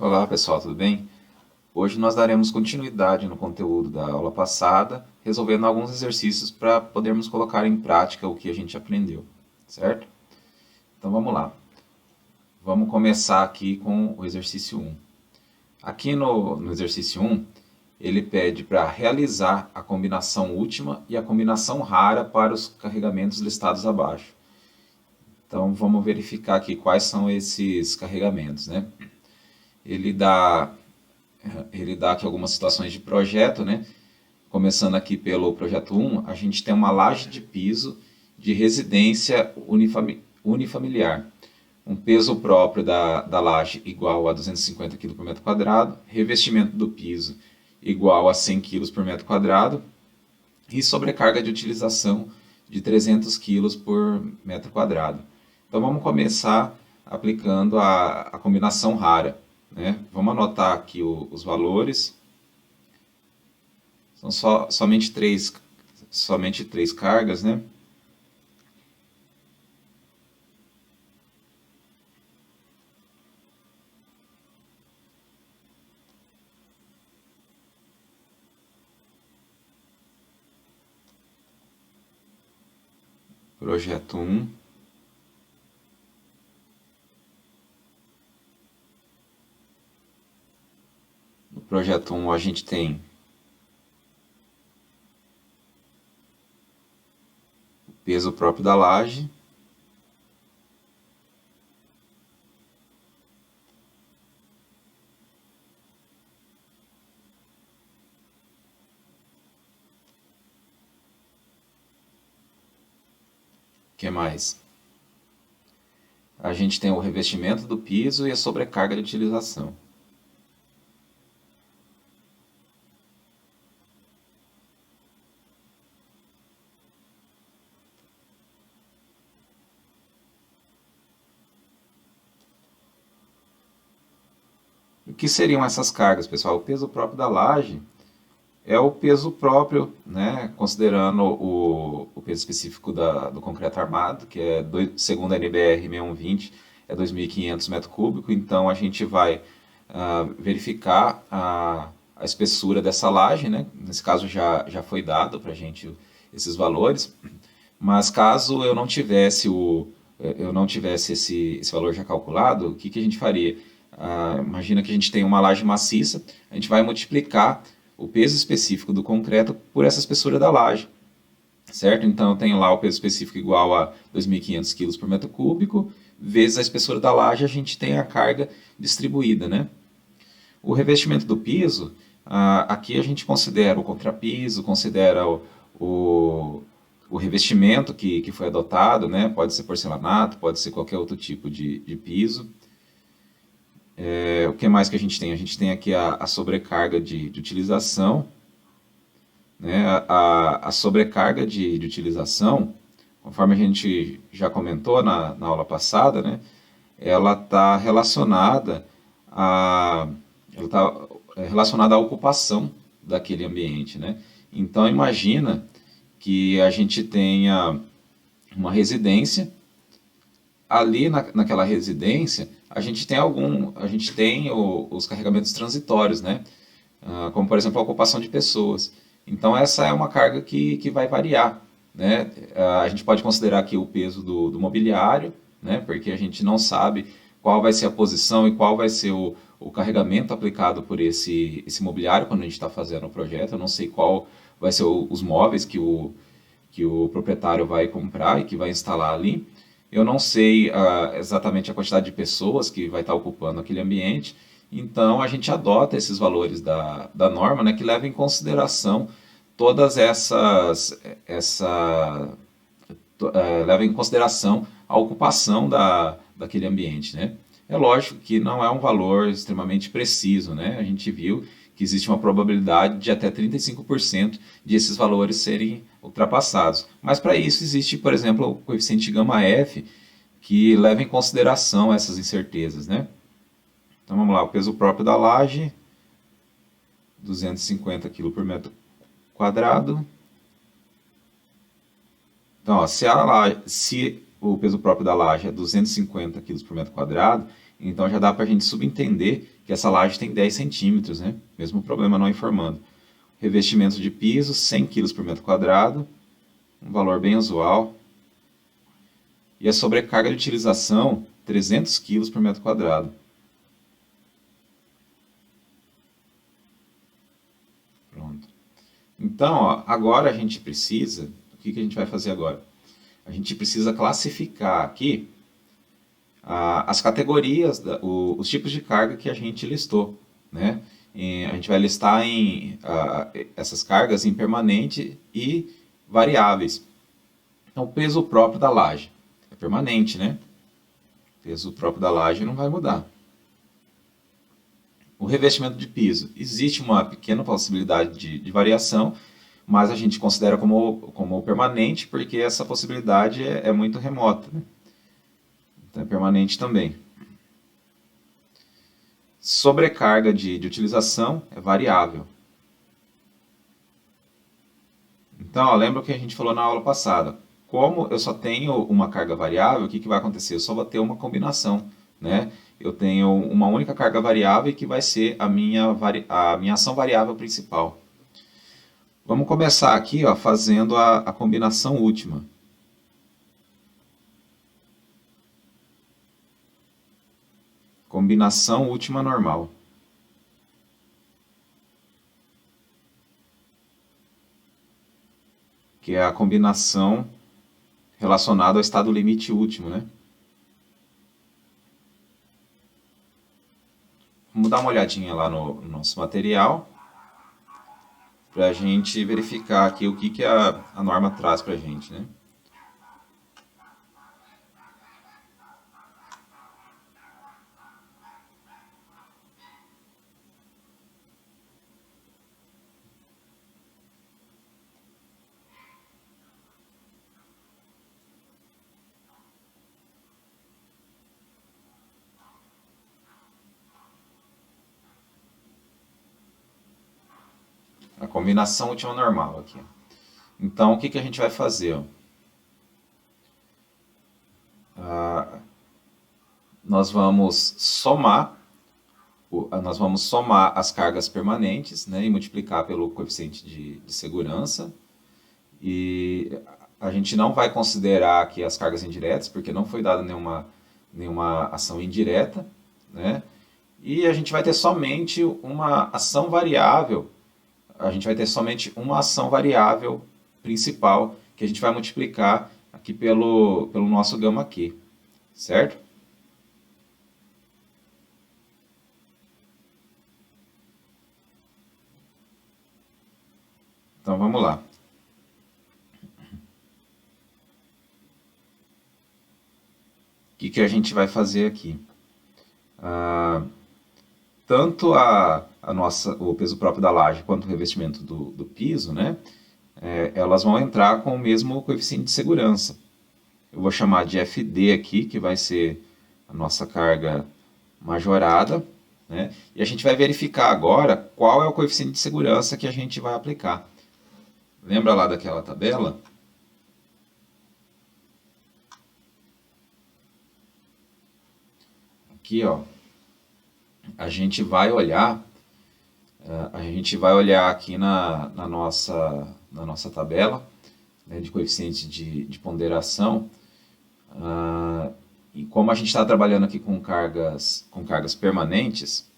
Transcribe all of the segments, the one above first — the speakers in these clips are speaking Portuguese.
Olá pessoal, tudo bem? Hoje nós daremos continuidade no conteúdo da aula passada, resolvendo alguns exercícios para podermos colocar em prática o que a gente aprendeu, certo? Então vamos lá. Vamos começar aqui com o exercício 1. Aqui no exercício 1, ele pede para realizar a combinação última e a combinação rara para os carregamentos listados abaixo. Então vamos verificar aqui quais são esses carregamentos, né? Ele dá aqui algumas situações de projeto, né? Começando aqui pelo projeto 1, a gente tem uma laje de piso de residência unifamiliar. Um peso próprio da laje igual a 250 kg por metro quadrado, revestimento do piso igual a 100 kg por metro quadrado e sobrecarga de utilização de 300 kg por metro quadrado. Então vamos começar aplicando a combinação rara, né? Vamos anotar aqui os valores. São somente três cargas, né? Projeto 1. No projeto 1 a gente tem o peso próprio da laje. O que mais? A gente tem o revestimento do piso e a sobrecarga de utilização. O que seriam essas cargas, pessoal? O peso próprio da laje é o peso próprio, né, considerando o peso específico do concreto armado, que é, segundo a NBR 6120, é 2.500 metros cúbicos. Então a gente vai verificar a espessura dessa laje, né? Nesse caso já foi dado para a gente esses valores, mas caso eu não tivesse esse valor já calculado, o que a gente faria? Imagina que a gente tem uma laje maciça, a gente vai multiplicar o peso específico do concreto por essa espessura da laje, certo? Então eu tenho lá o peso específico igual a 2.500 kg por metro cúbico, vezes a espessura da laje, a gente tem a carga distribuída, né? O revestimento do piso, aqui a gente considera o contrapiso, considera o revestimento que foi adotado, né? Pode ser porcelanato, pode ser qualquer outro tipo de piso. O que mais que a gente tem? A gente tem aqui a sobrecarga de utilização, né? A sobrecarga de utilização, conforme a gente já comentou na aula passada, né? Ela está relacionada relacionada à ocupação daquele ambiente, né? Então imagina que a gente tenha uma residência, ali naquela residência a gente tem os carregamentos transitórios, né? Como por exemplo a ocupação de pessoas. Então essa é uma carga que vai variar, né? A gente pode considerar aqui o peso do mobiliário, né? Porque a gente não sabe qual vai ser a posição e qual vai ser o carregamento aplicado por esse mobiliário quando a gente está fazendo o projeto. Eu não sei qual vai ser os móveis que o proprietário vai comprar e que vai instalar ali. Eu não sei exatamente a quantidade de pessoas que vai estar ocupando aquele ambiente, então a gente adota esses valores da norma, né, que levam em consideração todas leva em consideração a ocupação daquele ambiente, né? É lógico que não é um valor extremamente preciso, né? A gente viu que existe uma probabilidade de até 35% de esses valores serem ultrapassados. Mas para isso existe, por exemplo, o coeficiente gama F, que leva em consideração essas incertezas, né? Então vamos lá, o peso próprio da laje, 250 kg por metro quadrado. Então, ó, se o peso próprio da laje é 250 kg por metro quadrado, Então já dá para a gente subentender que essa laje tem 10 centímetros, né? Mesmo problema não informando. Revestimento de piso, 100 kg por metro quadrado, um valor bem usual. E a sobrecarga de utilização, 300 kg por metro quadrado. Pronto. Então, ó, agora a gente precisa, o que a gente vai fazer agora? A gente precisa classificar aqui as categorias, os tipos de carga que a gente listou, né? E a gente vai listar essas cargas em permanente e variáveis. Então, o peso próprio da laje é permanente, né? O peso próprio da laje não vai mudar. O revestimento de piso, existe uma pequena possibilidade de variação, mas a gente considera como permanente porque essa possibilidade é muito remota, né? Então é permanente também. Sobrecarga de utilização é variável. Então, ó, lembra o que a gente falou na aula passada. Como eu só tenho uma carga variável, o que vai acontecer? Eu só vou ter uma combinação, né? Eu tenho uma única carga variável que vai ser a minha ação variável principal. Vamos começar aqui, ó, fazendo a combinação última. Combinação última normal. Que é a combinação relacionada ao estado limite último, né? Vamos dar uma olhadinha lá no nosso material para a gente verificar aqui o que a norma traz para a gente, né? A combinação última normal aqui. Então, o que a gente vai fazer? Nós vamos somar as cargas permanentes, né, e multiplicar pelo coeficiente de segurança. E a gente não vai considerar aqui as cargas indiretas, porque não foi dada nenhuma ação indireta, né? E a gente vai ter somente uma ação variável, a gente vai ter somente uma ação variável principal, que a gente vai multiplicar aqui pelo nosso gama Q, certo? Então vamos lá. O que a gente vai fazer aqui? Tanto o peso próprio da laje quanto o revestimento do piso, né, elas vão entrar com o mesmo coeficiente de segurança. Eu vou chamar de FD aqui, que vai ser a nossa carga majorada, né, e a gente vai verificar agora qual é o coeficiente de segurança que a gente vai aplicar. Lembra lá daquela tabela? Aqui, ó, a gente vai olhar aqui na nossa tabela, né, de coeficiente de ponderação, e como a gente está trabalhando aqui com cargas permanentes,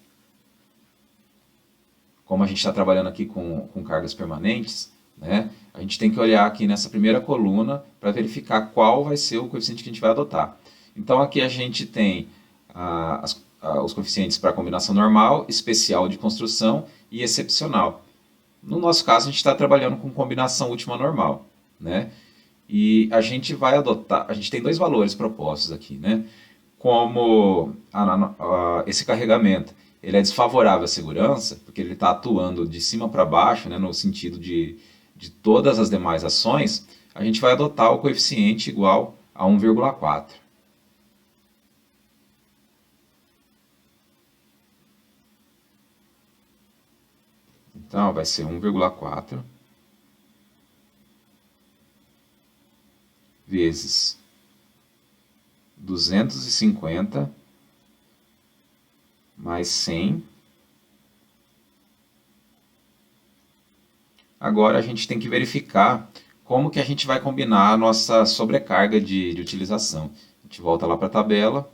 né, a gente tem que olhar aqui nessa primeira coluna para verificar qual vai ser o coeficiente que a gente vai adotar. Então aqui a gente tem os coeficientes para combinação normal, especial de construção e excepcional. No nosso caso, a gente está trabalhando com combinação última normal, né? E a gente vai adotar, a gente tem dois valores propostos aqui, né? Como esse carregamento ele é desfavorável à segurança, porque ele está atuando de cima para baixo, né, no sentido de todas as demais ações, a gente vai adotar o coeficiente igual a 1,4. Então, vai ser 1,4 vezes 250 mais 100. Agora a gente tem que verificar como que a gente vai combinar a nossa sobrecarga de utilização. A gente volta lá para a tabela.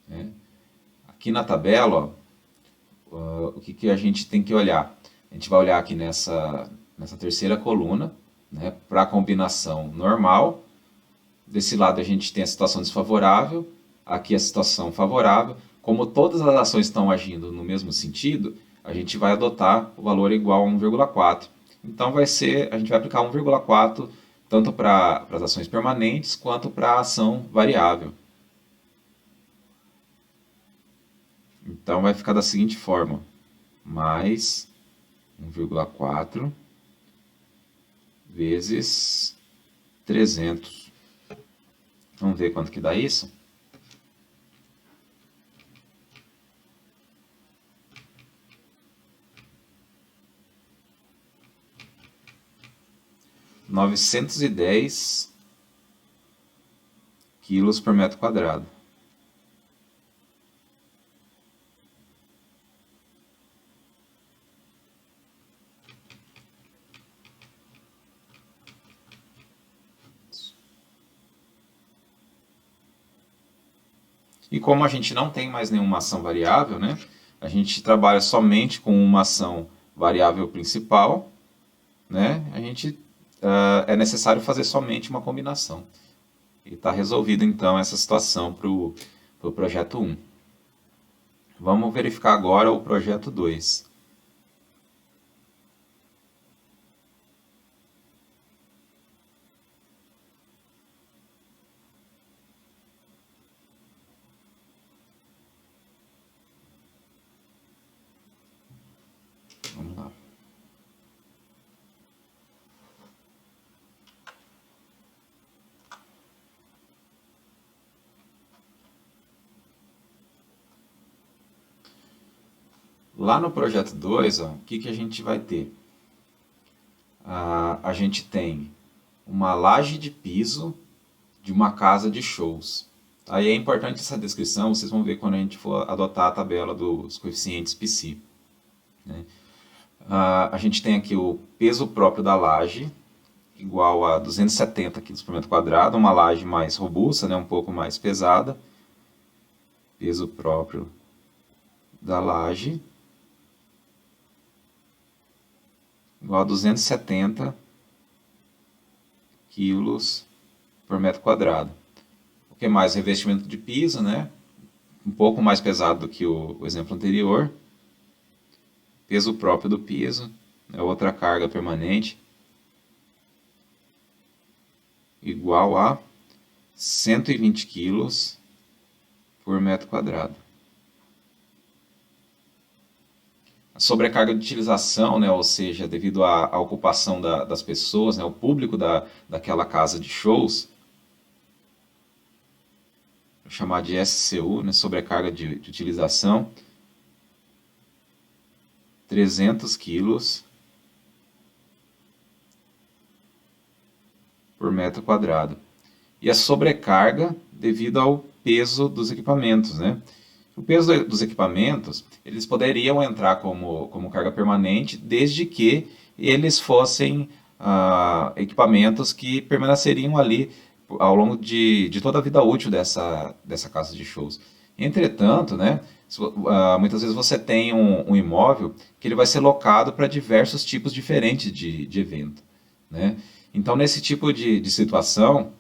Né? Aqui na tabela, ó, o que, que a gente tem que olhar? A gente vai olhar aqui nessa terceira coluna, né, para a combinação normal. Desse lado a gente tem a situação desfavorável, aqui a situação favorável. Como todas as ações estão agindo no mesmo sentido, a gente vai adotar o valor igual a 1,4. Então a gente vai aplicar 1,4 tanto para as ações permanentes quanto para a ação variável. Então vai ficar da seguinte forma: mais 1,4 vezes 300. Vamos ver quanto que dá isso? (910 quilos por metro quadrado). E como a gente não tem mais nenhuma ação variável, né, a gente trabalha somente com uma ação variável principal, né, é necessário fazer somente uma combinação. E está resolvida então essa situação para o projeto 1. Vamos verificar agora o projeto 2. Vamos lá. Lá no projeto 2, ó, o que, que a gente vai ter? A gente tem uma laje de piso de uma casa de shows. Aí é importante essa descrição, vocês vão ver quando a gente for adotar a tabela dos coeficientes π. Né? A gente tem aqui o peso próprio da laje, igual a 270 kg por metro quadrado, uma laje mais robusta, né, um pouco mais pesada. Peso próprio da laje, igual a 270 quilos por metro quadrado. O que mais? Revestimento de piso, né? Um pouco mais pesado do que o exemplo anterior. Peso próprio do piso, né? Outra carga permanente, igual a 120 quilos por metro quadrado. A sobrecarga de utilização, né, ou seja, devido à ocupação das pessoas, né, o público daquela casa de shows, vou chamar de SCU, né, sobrecarga de utilização, 300 quilos por metro quadrado. E a sobrecarga devido ao peso dos equipamentos, né? O peso dos equipamentos, eles poderiam entrar como carga permanente, desde que eles fossem equipamentos que permaneceriam ali ao longo de toda a vida útil dessa casa de shows. Entretanto, né, muitas vezes você tem um imóvel que ele vai ser locado para diversos tipos diferentes de evento. Né? Então, nesse tipo de situação,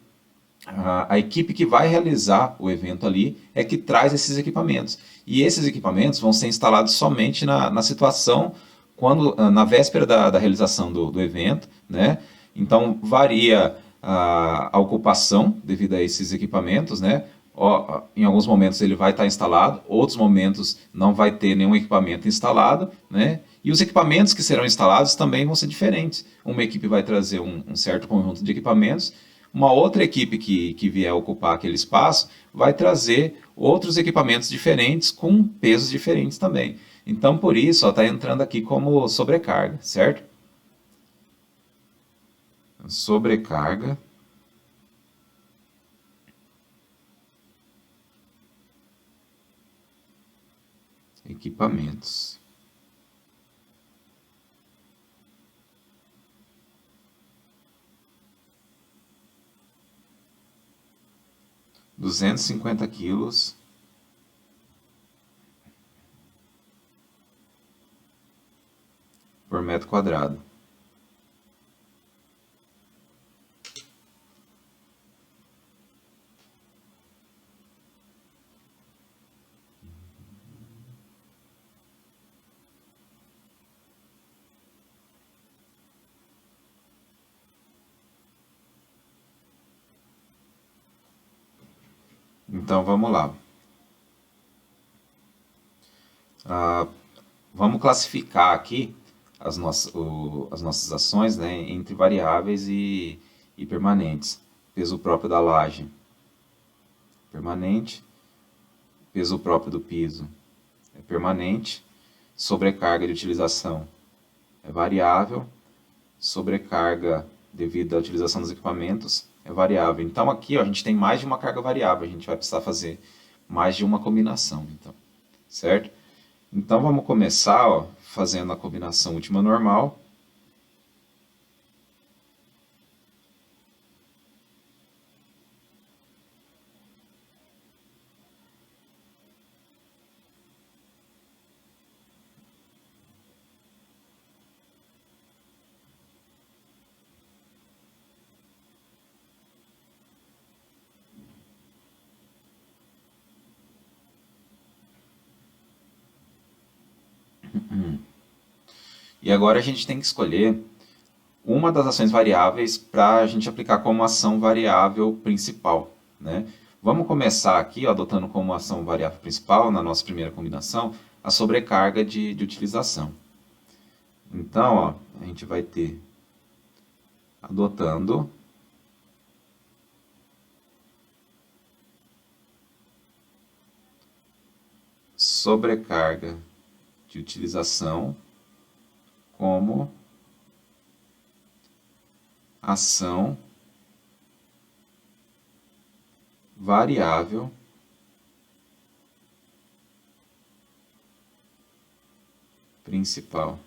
a equipe que vai realizar o evento ali é que traz esses equipamentos. E esses equipamentos vão ser instalados somente na situação, na véspera da realização do evento. Né? Então, varia a ocupação devido a esses equipamentos. Né? Em alguns momentos ele vai estar instalado, outros momentos não vai ter nenhum equipamento instalado. Né? E os equipamentos que serão instalados também vão ser diferentes. Uma equipe vai trazer um certo conjunto de equipamentos, uma outra equipe que vier ocupar aquele espaço vai trazer outros equipamentos diferentes com pesos diferentes também. Então, por isso, está entrando aqui como sobrecarga, certo? Sobrecarga equipamentos. $250 por metro quadrado. Então vamos lá. Vamos classificar aqui as nossas ações, né, entre variáveis e permanentes. Peso próprio da laje, permanente. Peso próprio do piso é permanente. Sobrecarga de utilização é variável. Sobrecarga devido à utilização dos equipamentos é variável. Então aqui ó, a gente tem mais de uma carga variável, a gente vai precisar fazer mais de uma combinação, então, certo? Então vamos começar ó, fazendo a combinação última normal. E agora a gente tem que escolher uma das ações variáveis para a gente aplicar como ação variável principal, né? Vamos começar aqui ó, adotando como ação variável principal, na nossa primeira combinação, a sobrecarga de utilização. Então, ó, a gente vai ter adotando sobrecarga de utilização como ação variável principal.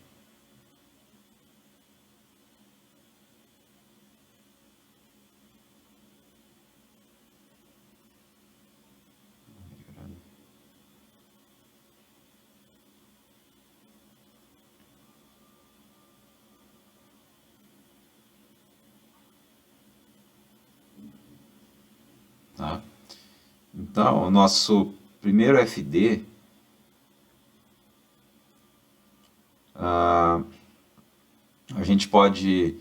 Tá? Então, o nosso primeiro FD, a gente pode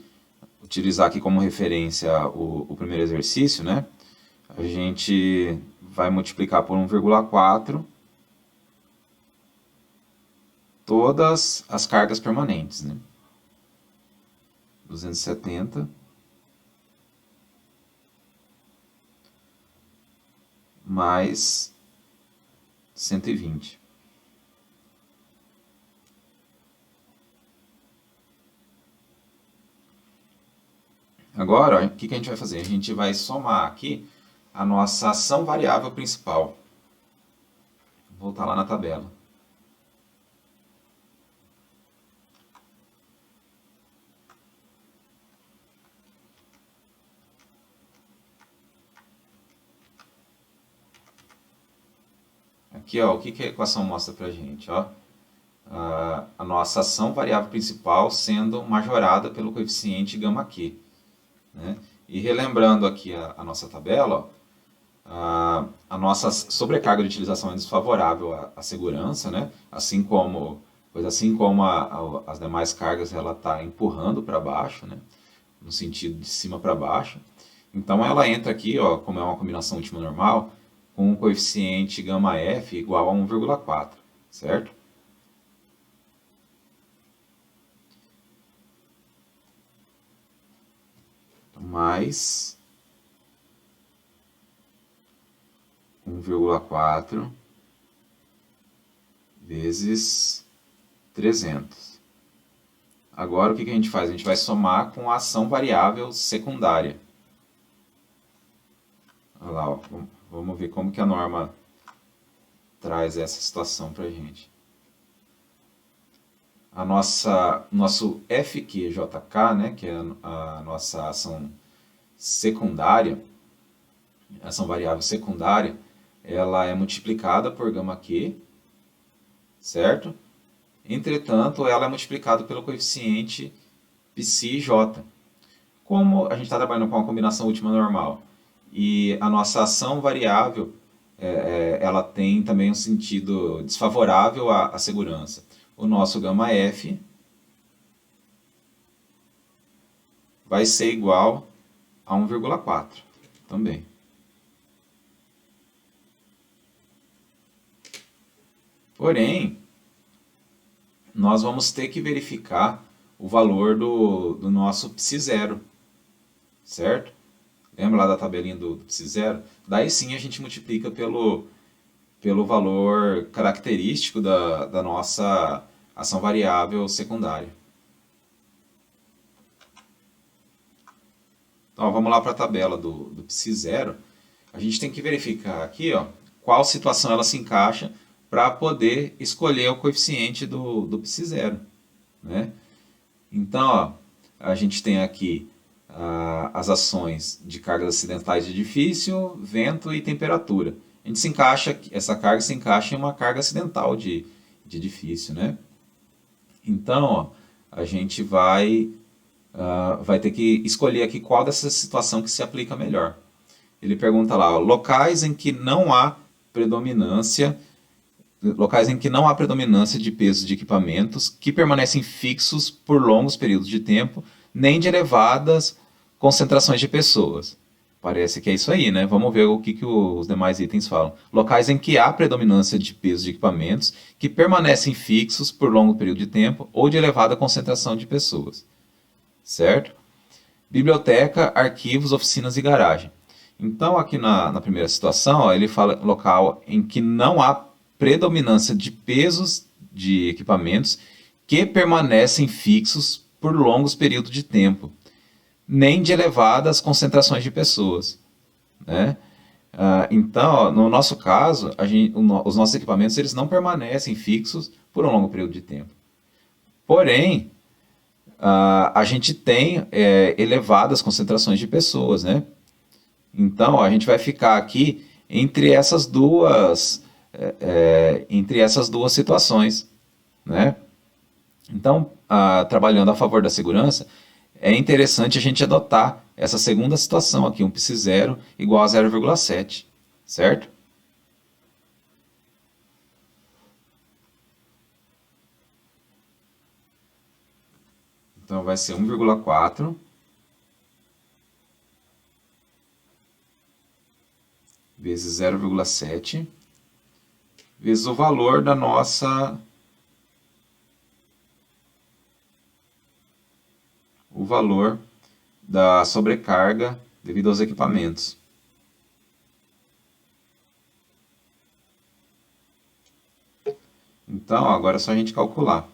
utilizar aqui como referência o primeiro exercício, né? A gente vai multiplicar por 1,4 todas as cargas permanentes, né? 270 mais 120. Agora, o que a gente vai fazer? A gente vai somar aqui a nossa ação variável principal. Vou voltar lá na tabela. Aqui, ó, o que a equação mostra para a gente? Ó? A nossa ação variável principal sendo majorada pelo coeficiente γQ. Né? E relembrando aqui a nossa tabela, ó, a nossa sobrecarga de utilização é desfavorável à segurança, né? assim como as demais cargas ela está empurrando para baixo, né? No sentido de cima para baixo. Então ela entra aqui, ó, como é uma combinação última normal, com um coeficiente γF igual a 1,4, certo? Mais 1,4 vezes 300. Agora o que a gente faz? A gente vai somar com a ação variável secundária. Olha lá, ó, vamos ver como que a norma traz essa situação para a gente. nosso FQJK, né, que é a nossa ação secundária, ação variável secundária, ela é multiplicada por gama Q, certo? Entretanto, ela é multiplicada pelo coeficiente psi-j. Como a gente está trabalhando com uma combinação última normal e a nossa ação variável ela tem também um sentido desfavorável à segurança, o nosso gama f vai ser igual a 1,4 também. Porém, nós vamos ter que verificar o valor do nosso psi0, certo? Lembra lá da tabelinha do psi0? Daí sim a gente multiplica pelo valor característico da nossa ação variável secundária. Então, vamos lá para a tabela do psi0. A gente tem que verificar aqui qual situação ela se encaixa para poder escolher o coeficiente do psi0. Né? Então, a gente tem aqui as ações de cargas acidentais de edifício, vento e temperatura. Essa carga se encaixa em uma carga acidental de edifício. Né? Então, a gente vai ter que escolher aqui qual dessa situação que se aplica melhor. Ele pergunta lá, locais em que não há predominância de pesos de equipamentos que permanecem fixos por longos períodos de tempo, nem de elevadas concentrações de pessoas. Parece que é isso aí, né? Vamos ver o que os demais itens falam. Locais em que há predominância de pesos de equipamentos que permanecem fixos por longo período de tempo ou de elevada concentração de pessoas. Certo? Biblioteca, arquivos, oficinas e garagem. Então, aqui na primeira situação, ele fala local em que não há predominância de pesos de equipamentos que permanecem fixos por longos períodos de tempo, nem de elevadas concentrações de pessoas. Né? Então, no nosso caso, os nossos equipamentos eles não permanecem fixos por um longo período de tempo. Porém, a gente tem elevadas concentrações de pessoas, né? Então, a gente vai ficar aqui entre essas duas situações, né? Então, trabalhando a favor da segurança, é interessante a gente adotar essa segunda situação aqui, um psi0 igual a 0,7, certo? Então, vai ser 1,4 vezes 0,7 vezes o valor da nossa sobrecarga devido aos equipamentos. Então, agora é só a gente calcular.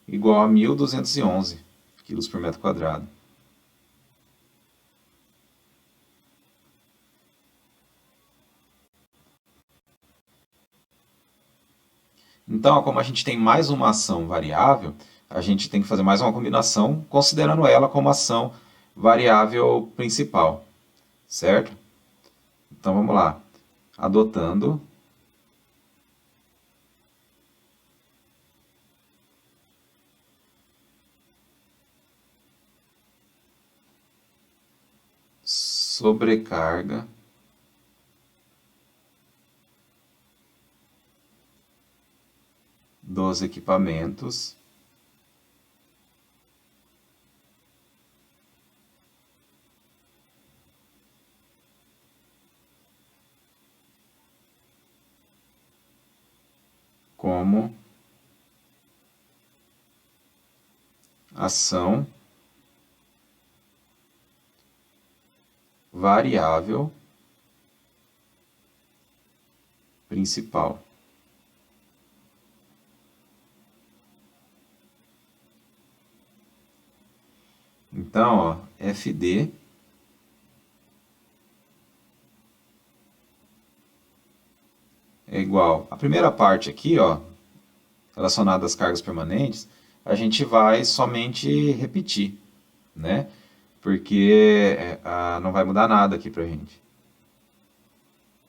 Igual a 1.211 quilos por metro quadrado. Então, como a gente tem mais uma ação variável, a gente tem que fazer mais uma combinação, considerando ela como ação variável principal, certo? Então, vamos lá. Adotando sobrecarga dos equipamentos como ação variável principal. Então, ó, FD é igual. A primeira parte aqui, ó, relacionada às cargas permanentes, a gente vai somente repetir, né? Porque não vai mudar nada aqui pra gente.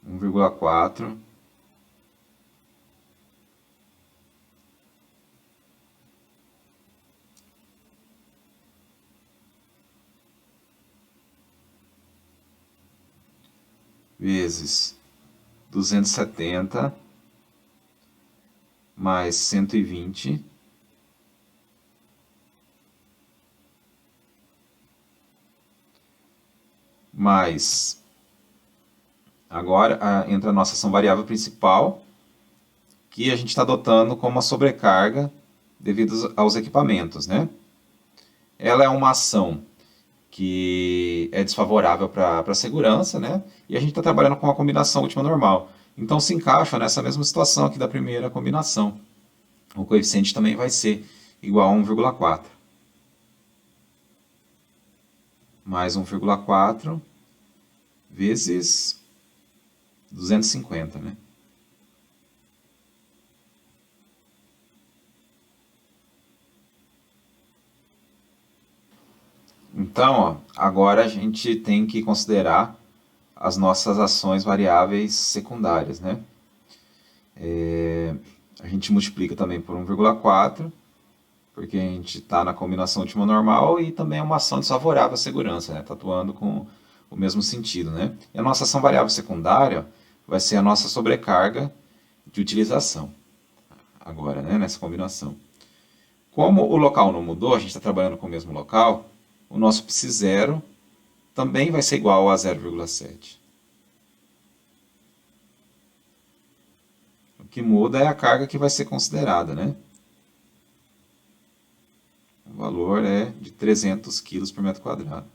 1,4 vezes 270 mais 120 mais, agora entra a nossa ação variável principal, que a gente está adotando como uma sobrecarga devido aos equipamentos, né? Ela é uma ação que é desfavorável para a segurança, né? E a gente está trabalhando com a combinação última normal. Então se encaixa nessa mesma situação aqui da primeira combinação. O coeficiente também vai ser igual a 1,4. Mais 1,4 vezes 250, né? Então, ó, agora a gente tem que considerar as nossas ações variáveis secundárias, né? A gente multiplica também por 1,4, porque a gente está na combinação última normal e também é uma ação desfavorável à segurança, né? Está atuando com o mesmo sentido, né? E a nossa ação variável secundária vai ser a nossa sobrecarga de utilização, agora, né? Nessa combinação. Como o local não mudou, a gente está trabalhando com o mesmo local, o nosso π0 também vai ser igual a 0,7. O que muda é a carga que vai ser considerada, né? O valor é de 300 kg por metro quadrado.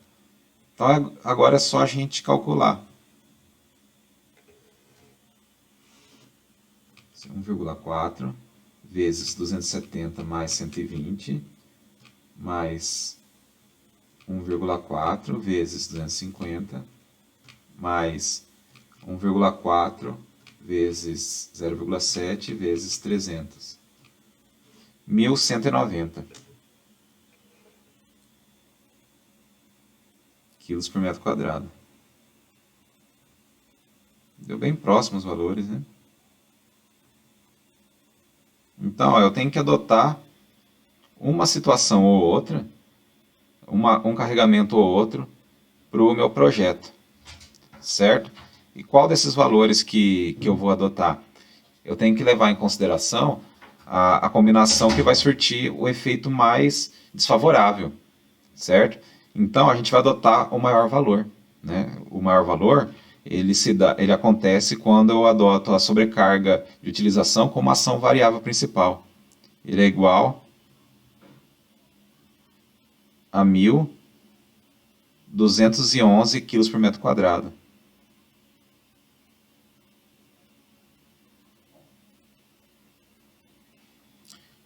Então agora é só a gente calcular. 1,4 vezes 270 mais 120 mais 1,4 vezes 250 mais 1,4 vezes 0,7 vezes 300. 1.190 quilos por metro quadrado. Deu bem próximo os valores, né? Então, ó, eu tenho que adotar uma situação ou outra, um carregamento ou outro, para o meu projeto, certo? E qual desses valores que eu vou adotar? Eu tenho que levar em consideração a combinação que vai surtir o efeito mais desfavorável, certo? Então a gente vai adotar o maior valor, né? O maior valor ele acontece quando eu adoto a sobrecarga de utilização como ação variável principal. Ele é igual a 1.211 kg por metro quadrado.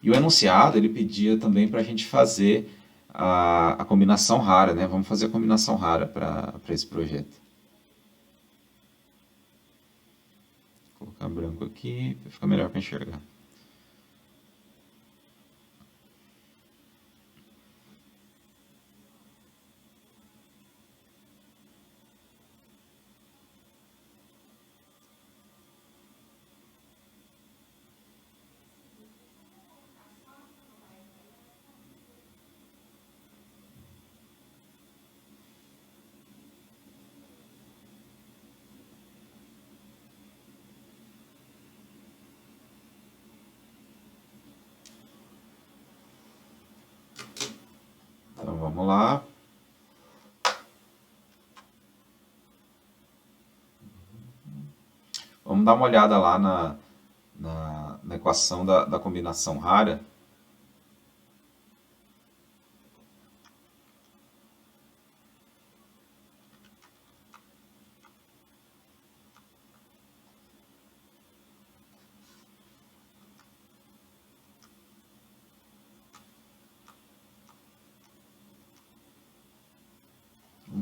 E o enunciado ele pedia também para a gente fazer a combinação rara, né? Vamos fazer a combinação rara para esse projeto. Vou colocar branco aqui para ficar melhor para enxergar. Então vamos lá. Vamos dar uma olhada lá na equação da combinação rara.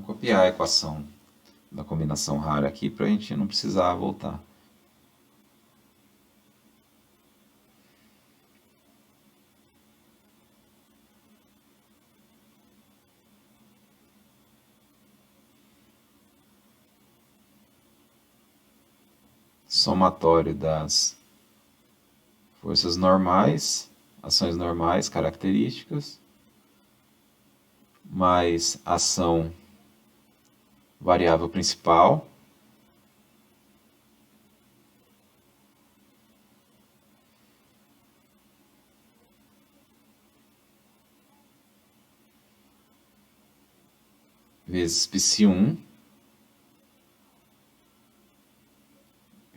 copiar a equação da combinação rara aqui para a gente não precisar voltar. Somatório das forças normais, ações normais, características, mais ação variável principal, vezes π1,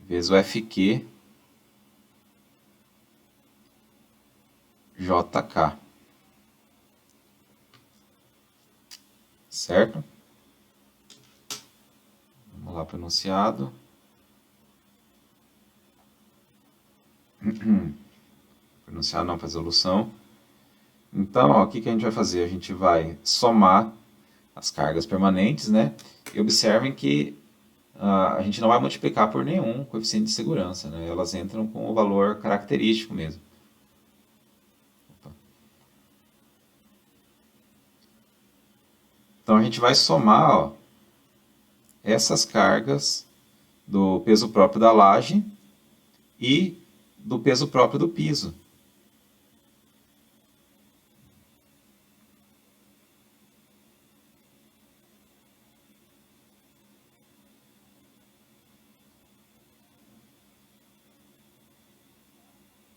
vezes o FQ, JK. Certo? Vamos lá para o enunciado. Enunciado não, para resolução. Então, ó, o que a gente vai fazer? A gente vai somar as cargas permanentes, né? E observem que a gente não vai multiplicar por nenhum coeficiente de segurança, né? Elas entram com o valor característico mesmo. Opa. Então a gente vai somar, ó, essas cargas do peso próprio da laje e do peso próprio do piso.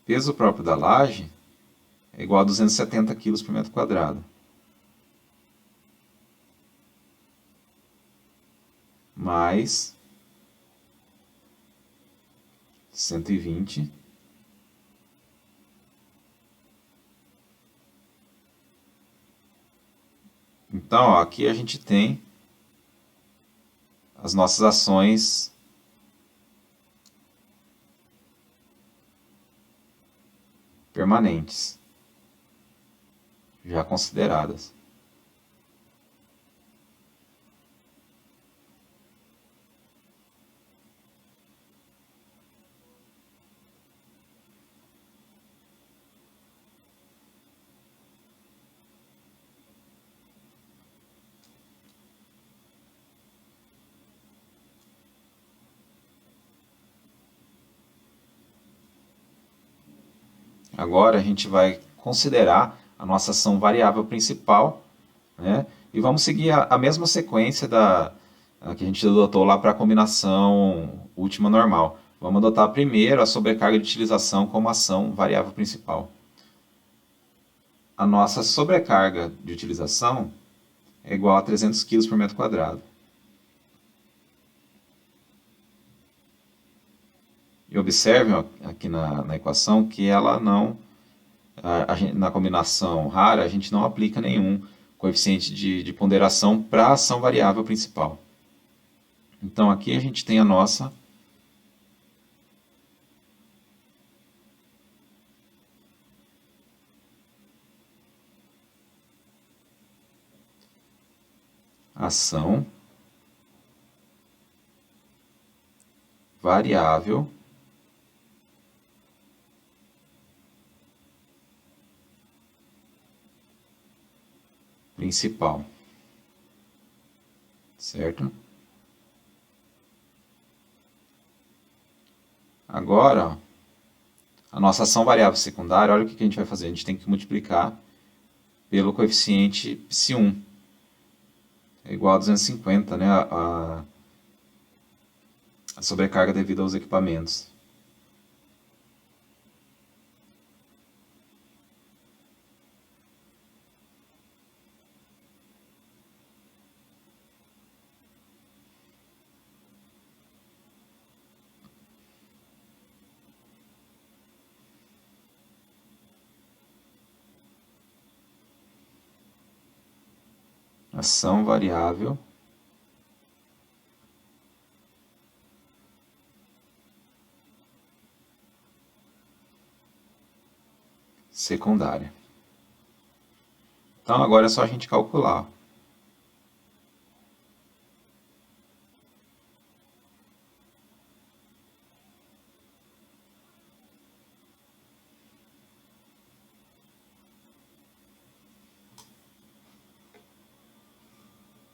Peso próprio da laje é igual a 270 kg por metro quadrado. Mais 120. Então, ó, aqui a gente tem as nossas ações permanentes, já consideradas. Agora a gente vai considerar a nossa ação variável principal, né? E vamos seguir a mesma sequência que a gente adotou lá para a combinação última normal. Vamos adotar primeiro a sobrecarga de utilização como ação variável principal. A nossa sobrecarga de utilização é igual a 300 kg por metro quadrado. E observem ó, aqui na equação que ela não, na combinação rara, a gente não aplica nenhum coeficiente de ponderação para a ação variável principal. Então aqui a gente tem a nossa ação variável principal, certo? Agora, ó, a nossa ação variável secundária, olha o que a gente vai fazer. A gente tem que multiplicar pelo coeficiente π1. É igual a 250, né? A sobrecarga devido aos equipamentos. Ação variável secundária. Então agora é só a gente calcular.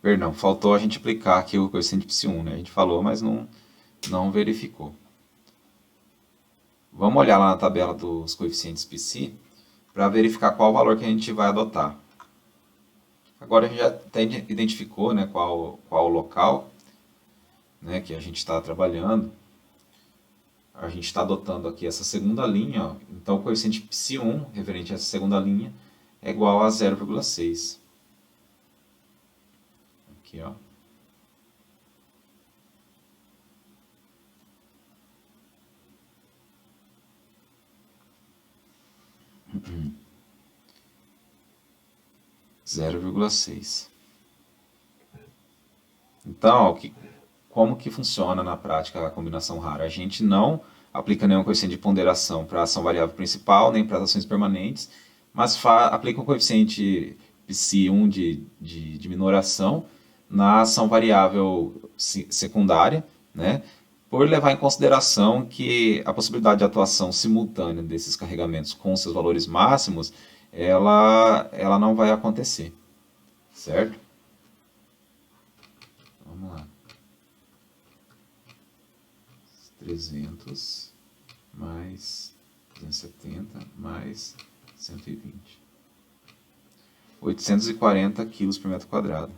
Perdão, faltou a gente aplicar aqui o coeficiente psi1, né? A gente falou, mas não verificou. Vamos olhar lá na tabela dos coeficientes psi para verificar qual valor que a gente vai adotar. Agora a gente já até identificou, né, qual o local, né, que a gente está trabalhando. A gente está adotando aqui essa segunda linha, ó. Então o coeficiente psi1, referente a essa segunda linha, é igual a 0,6. Aqui, ó. Uhum. 0,6. Então, ó, como que funciona na prática a combinação rara? A gente não aplica nenhum coeficiente de ponderação para a ação variável principal, nem para as ações permanentes, mas aplica um coeficiente psi1 de minoração na ação variável secundária, né? Por levar em consideração que a possibilidade de atuação simultânea desses carregamentos com seus valores máximos, ela não vai acontecer, certo? Vamos lá. 300 mais 270 mais 120. 840 quilos por metro quadrado.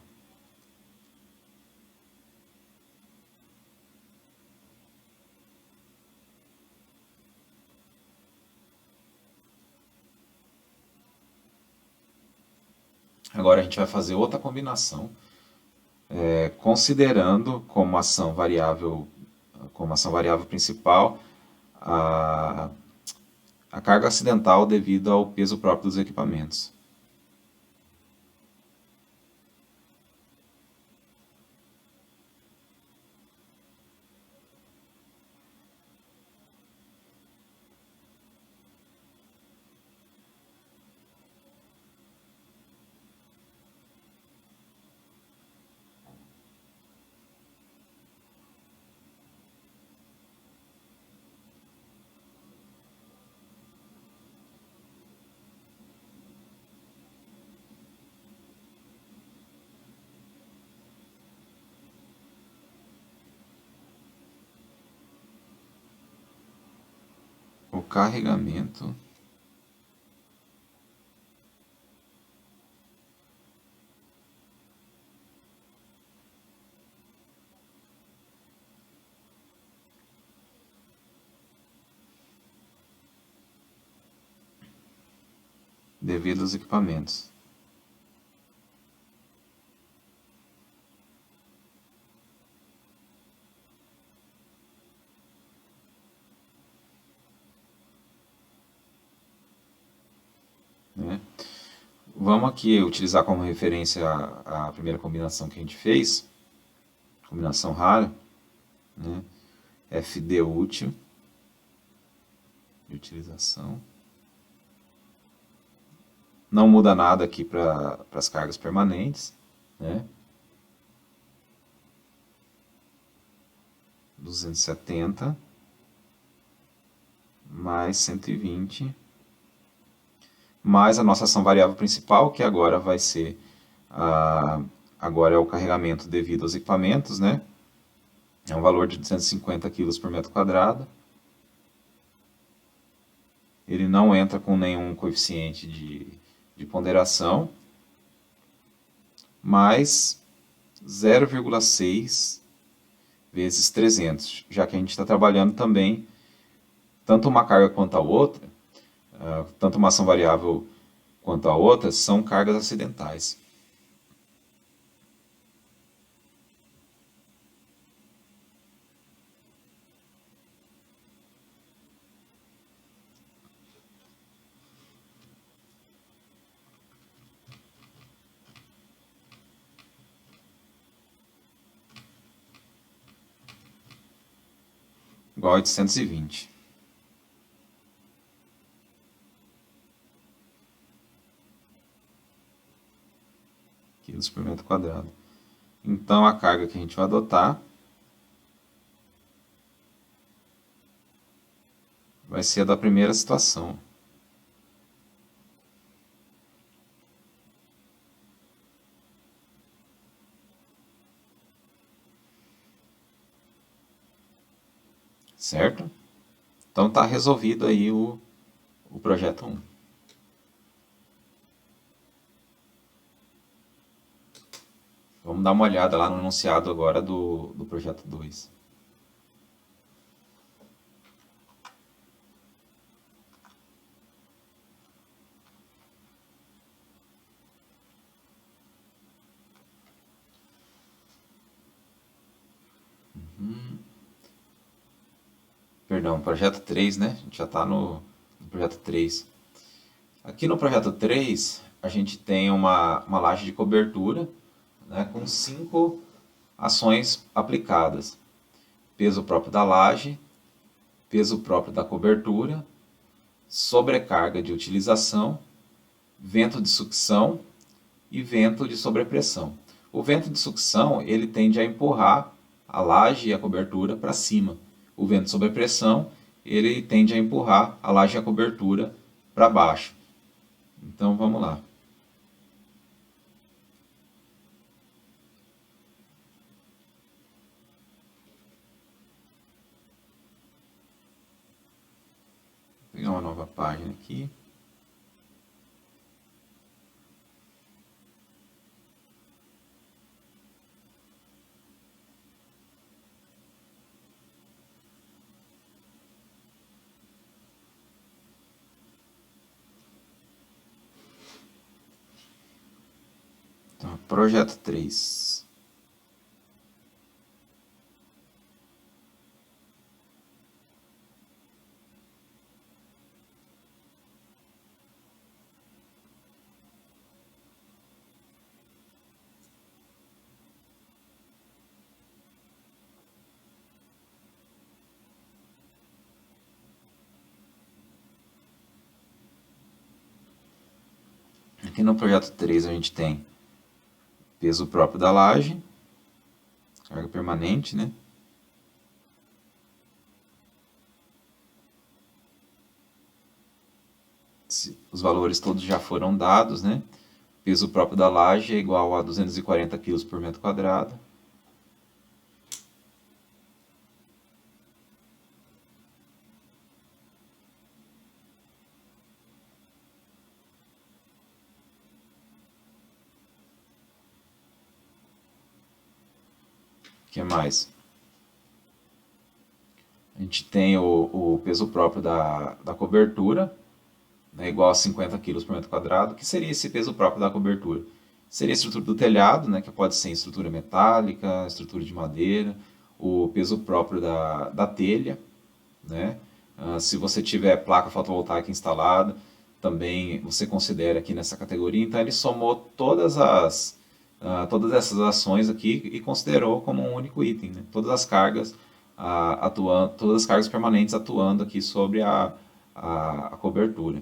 Agora a gente vai fazer outra combinação, considerando como ação variável principal a, a carga acidental devido ao peso próprio dos equipamentos. O carregamento devido aos equipamentos. Né? Vamos aqui utilizar como referência a primeira combinação que a gente fez, combinação rara, né? FD útil de utilização. Não muda nada aqui para as cargas permanentes, né? 270 mais 120 mais a nossa ação variável principal, que agora vai ser agora é o carregamento devido aos equipamentos, né? É um valor de 250 kg por metro quadrado. Ele não entra com nenhum coeficiente de ponderação, mais 0,6 vezes 300, já que a gente está trabalhando também tanto uma carga quanto a outra, tanto uma ação variável quanto a outra, são cargas acidentais. Igual a 820. Quilos por metro quadrado. Então a carga que a gente vai adotar vai ser a da primeira situação. certo? Então está resolvido aí o projeto 1. Vamos dar uma olhada lá no enunciado agora do projeto 2. Perdão, projeto 3, né? A gente já está no projeto 3. Aqui no projeto 3, a gente tem uma laje de cobertura, né, com 5 ações aplicadas. Peso próprio da laje, peso próprio da cobertura, sobrecarga de utilização, vento de sucção e vento de sobrepressão. O vento de sucção ele tende a empurrar a laje e a cobertura para cima. O vento de sobrepressão ele tende a empurrar a laje e a cobertura para baixo. Então vamos lá. Vou pegar uma nova página aqui. Então, projeto 3. Aqui no projeto 3 a gente tem peso próprio da laje, carga permanente, né? Os valores todos já foram dados, né? Peso próprio da laje é igual a 240 kg por metro quadrado. O que mais? A gente tem o peso próprio da cobertura, né, igual a 50 kg por metro quadrado. O que seria esse peso próprio da cobertura? Seria a estrutura do telhado, né, que pode ser estrutura metálica, estrutura de madeira, o peso próprio da telha, né? Se você tiver placa fotovoltaica instalada, também você considera aqui nessa categoria. Então ele somou todas essas ações aqui e considerou como um único item, né? Todas as cargas todas as cargas permanentes atuando aqui sobre a cobertura.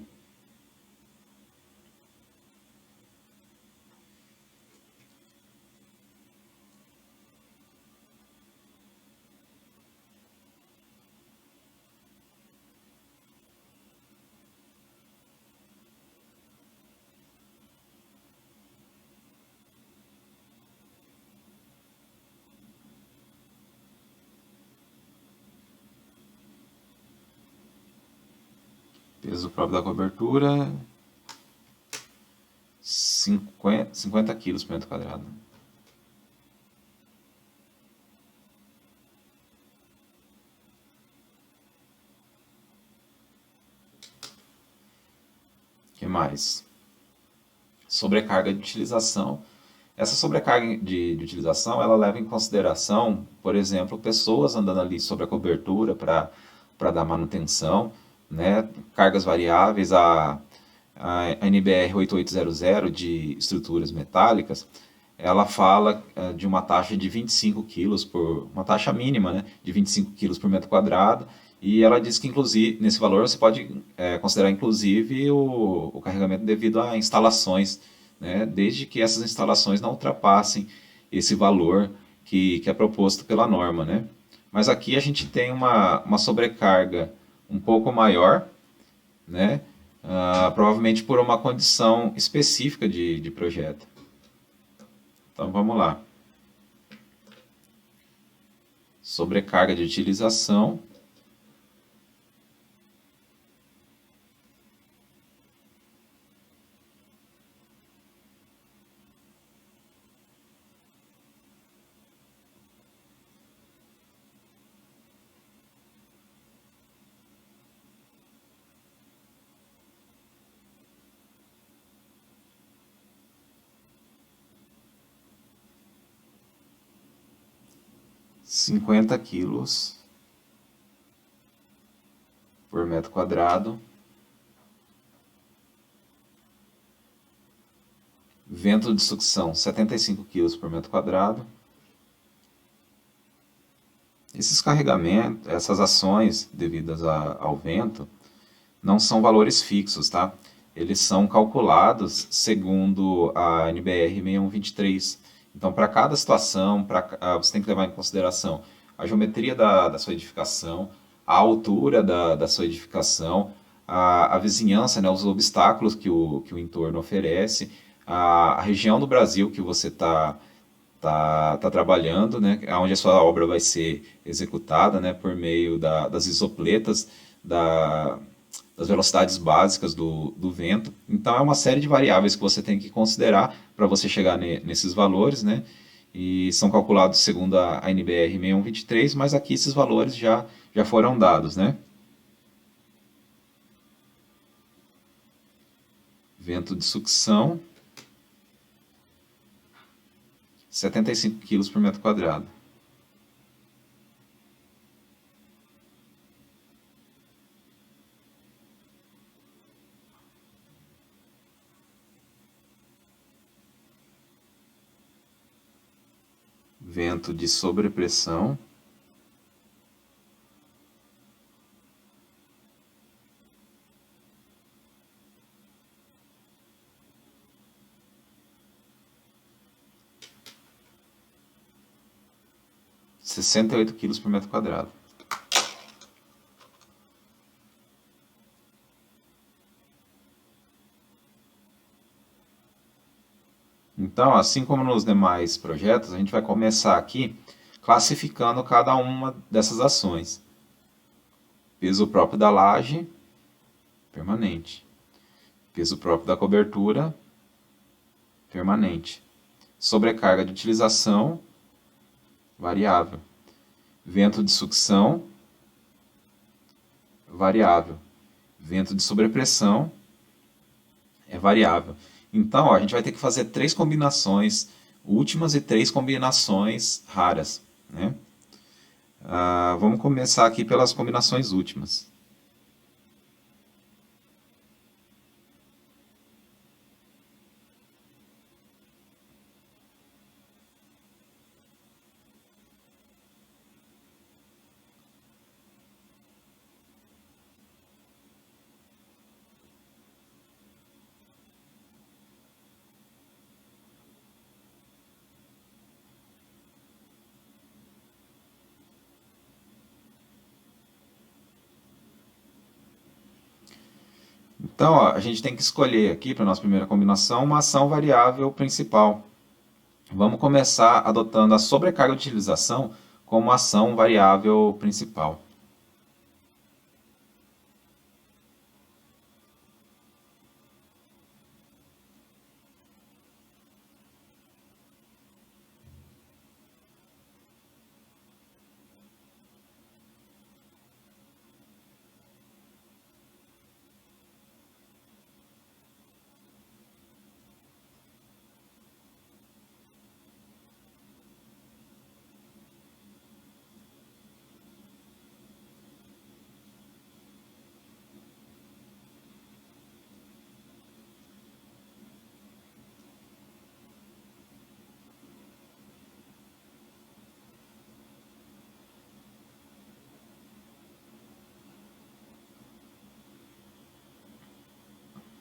Peso próprio da cobertura, 50 kg por metro quadrado. O que mais? Sobrecarga de utilização. Essa sobrecarga de utilização, ela leva em consideração, por exemplo, pessoas andando ali sobre a cobertura para dar manutenção, né? Cargas variáveis, a NBR 8800 de estruturas metálicas, ela fala de uma taxa de 25 quilos uma taxa mínima, né, de 25 quilos por metro quadrado, e ela diz que inclusive nesse valor você pode considerar inclusive o carregamento devido a instalações, né, desde que essas instalações não ultrapassem esse valor que é proposto pela norma, né. Mas aqui a gente tem uma sobrecarga um pouco maior, né, provavelmente por uma condição específica de projeto. Então vamos lá. Sobrecarga de utilização 50 quilos por metro quadrado. Vento de sucção, 75 kg por metro quadrado. Esses carregamentos, essas ações devidas ao vento, não são valores fixos, tá? Eles são calculados segundo a NBR 6123. Então, para cada situação, você tem que levar em consideração a geometria da sua edificação, a altura da sua edificação, a vizinhança, né, os obstáculos que o entorno oferece, a região do Brasil que você tá trabalhando, né, onde a sua obra vai ser executada, né, por meio das isopletas, das velocidades básicas do vento. Então, é uma série de variáveis que você tem que considerar para você chegar nesses valores, né, e são calculados segundo a NBR 6123, mas aqui esses valores já foram dados, né. Vento de sucção, 75 kg por metro quadrado. Vento de sobrepressão, sessenta e oito quilos por metro quadrado. Então, assim como nos demais projetos, a gente vai começar aqui classificando cada uma dessas ações. Peso próprio da laje, permanente. Peso próprio da cobertura, permanente. Sobrecarga de utilização, variável. Vento de sucção, variável. Vento de sobrepressão, é variável. Então, ó, a gente vai ter que fazer 3 combinações últimas e 3 combinações raras, né? Vamos começar aqui pelas combinações últimas. Então, ó, a gente tem que escolher aqui, para a nossa primeira combinação, uma ação variável principal. Vamos começar adotando a sobrecarga de utilização como ação variável principal.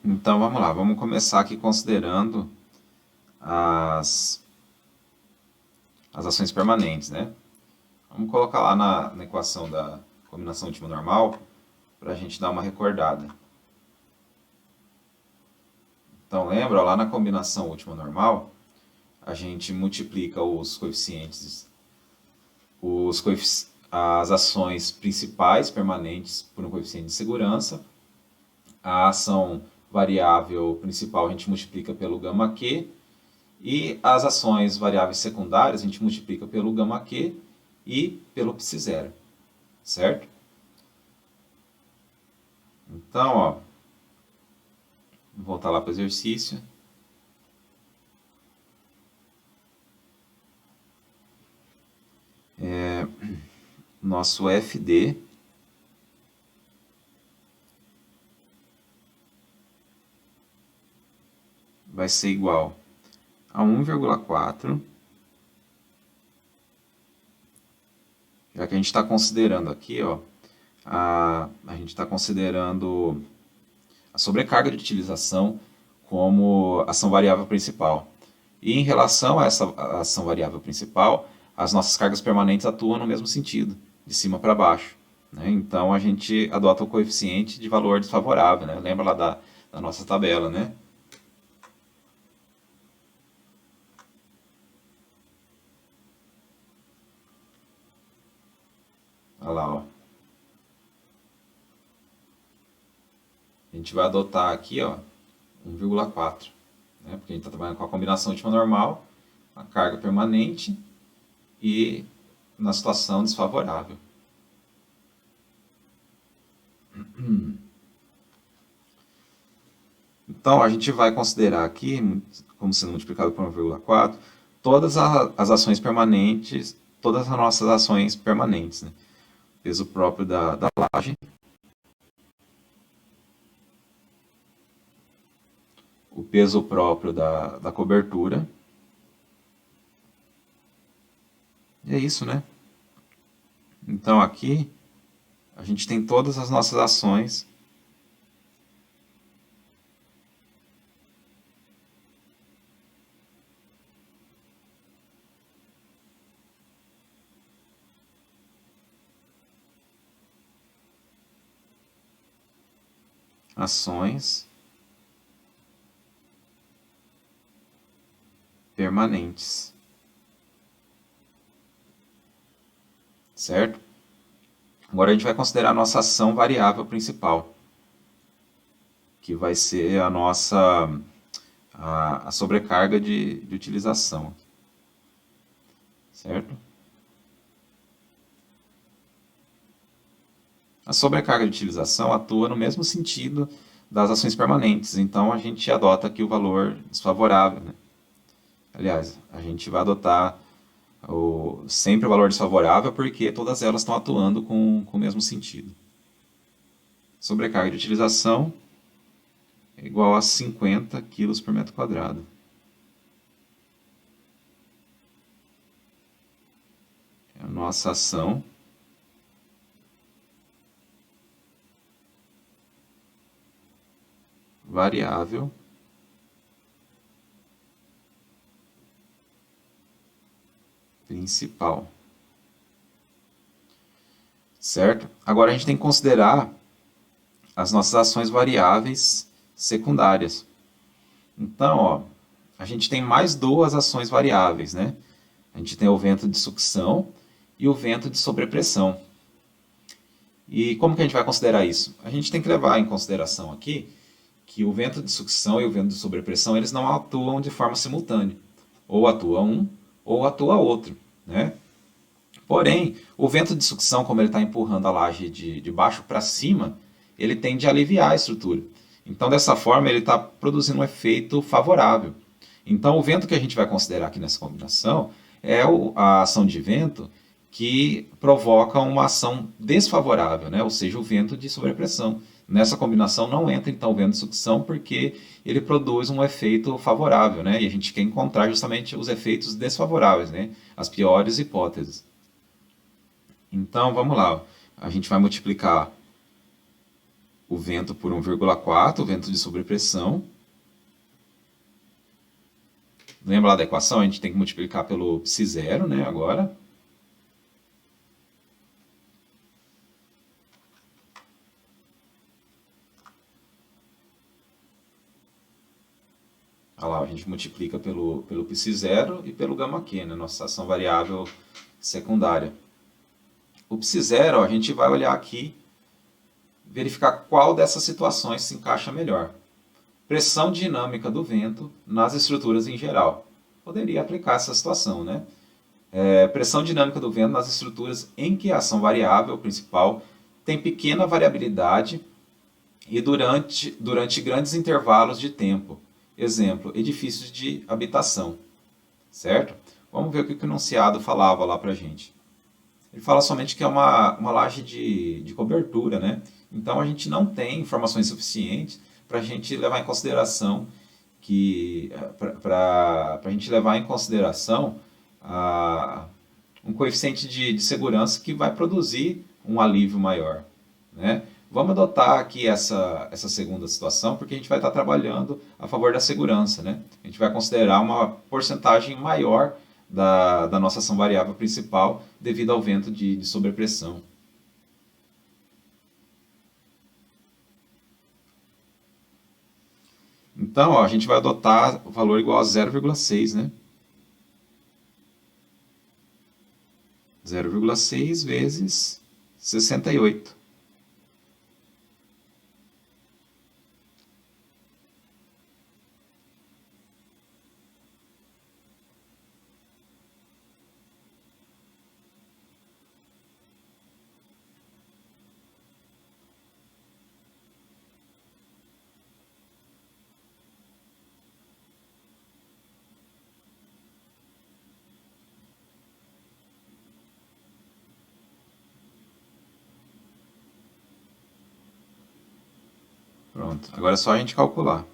Então vamos lá, vamos começar aqui considerando as ações permanentes, né? Vamos colocar lá na equação da combinação última normal para a gente dar uma recordada. Então lembra, lá na combinação última normal, a gente multiplica os coeficientes, as ações principais permanentes por um coeficiente de segurança. A ação variável principal a gente multiplica pelo γ q, e as ações variáveis secundárias a gente multiplica pelo γ q e pelo π0, certo? Então, ó, vou voltar lá para o exercício. nosso FD vai ser igual a 1,4, já que a gente está considerando aqui, ó, a gente está considerando a sobrecarga de utilização como ação variável principal. E em relação a essa ação variável principal, as nossas cargas permanentes atuam no mesmo sentido, de cima para baixo, né? Então a gente adota o coeficiente de valor desfavorável, né? Lembra lá da nossa tabela, né? Olha lá, ó. A gente vai adotar aqui, ó, 1,4, né? Porque a gente está trabalhando com a combinação última normal, a carga permanente e na situação desfavorável. Então, a gente vai considerar aqui, como sendo multiplicado por 1,4, todas as ações permanentes, todas as nossas ações permanentes, né? Peso próprio da laje, o peso próprio da cobertura, e é isso, né? Então, aqui, a gente tem todas as nossas ações permanentes, certo? Agora a gente vai considerar a nossa ação variável principal, que vai ser a nossa a sobrecarga de utilização, certo? A sobrecarga de utilização atua no mesmo sentido das ações permanentes, então a gente adota aqui o valor desfavorável, né? Aliás, a gente vai adotar sempre o valor desfavorável porque todas elas estão atuando com o mesmo sentido. Sobrecarga de utilização é igual a 50 kg por metro quadrado. É a nossa ação variável principal. Certo? Agora a gente tem que considerar as nossas ações variáveis secundárias. Então, ó, a gente tem mais duas ações variáveis, né? A gente tem o vento de sucção e o vento de sobrepressão. E como que a gente vai considerar isso? A gente tem que levar em consideração aqui que o vento de sucção e o vento de sobrepressão, eles não atuam de forma simultânea. Ou atua um, ou atua outro, né? Porém, o vento de sucção, como ele está empurrando a laje de baixo para cima, ele tende a aliviar a estrutura. Então, dessa forma, ele está produzindo um efeito favorável. Então, o vento que a gente vai considerar aqui nessa combinação é a ação de vento que provoca uma ação desfavorável, né? Ou seja, o vento de sobrepressão. Nessa combinação não entra, então, o vento de sucção porque ele produz um efeito favorável, né? E a gente quer encontrar justamente os efeitos desfavoráveis, né? As piores hipóteses. Então, vamos lá. A gente vai multiplicar o vento por 1,4, o vento de sobrepressão. Lembra lá da equação? A gente tem que multiplicar pelo psi0, né, agora. Olha lá, a gente multiplica pelo psi0 e pelo γ-Q, né, nossa ação variável secundária. O psi0, a gente vai olhar aqui, verificar qual dessas situações se encaixa melhor. Pressão dinâmica do vento nas estruturas em geral. Poderia aplicar essa situação, né? Pressão dinâmica do vento nas estruturas em que a ação variável principal tem pequena variabilidade e durante grandes intervalos de tempo. Exemplo, edifícios de habitação. Certo? Vamos ver o que o enunciado falava lá para a gente. ele fala somente que é uma laje de cobertura, né? Então a gente não tem informações suficientes para a gente levar em consideração que para a gente levar em consideração a, um coeficiente de segurança que vai produzir um alívio maior, né? Vamos adotar aqui essa segunda situação, porque a gente vai estar trabalhando a favor da segurança, né? A gente vai considerar uma porcentagem maior da nossa ação variável principal devido ao vento de sobrepressão. Então, ó, a gente vai adotar o valor igual a 0,6, né? 0,6 vezes 68. Pronto, agora é só a gente calcular.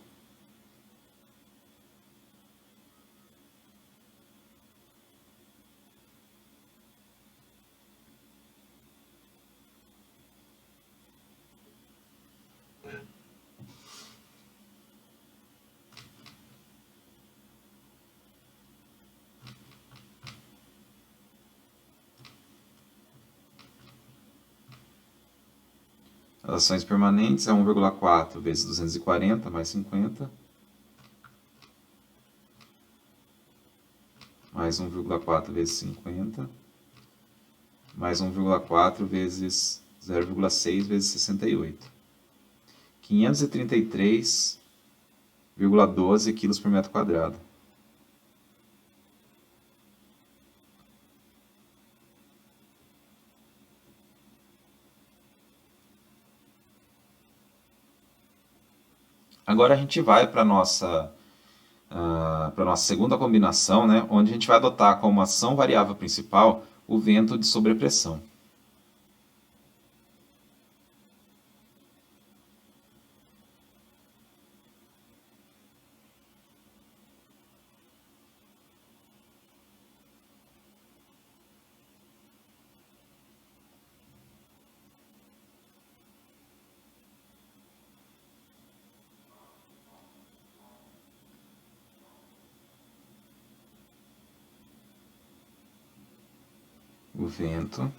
As ações permanentes é 1,4 vezes 240 mais 50, mais 1,4 vezes 50, mais 1,4 vezes 0,6 vezes 68. 533,12 quilos por metro quadrado. Agora a gente vai para a nossa segunda combinação, né, onde a gente vai adotar como ação variável principal o vento de sobrepressão. O vento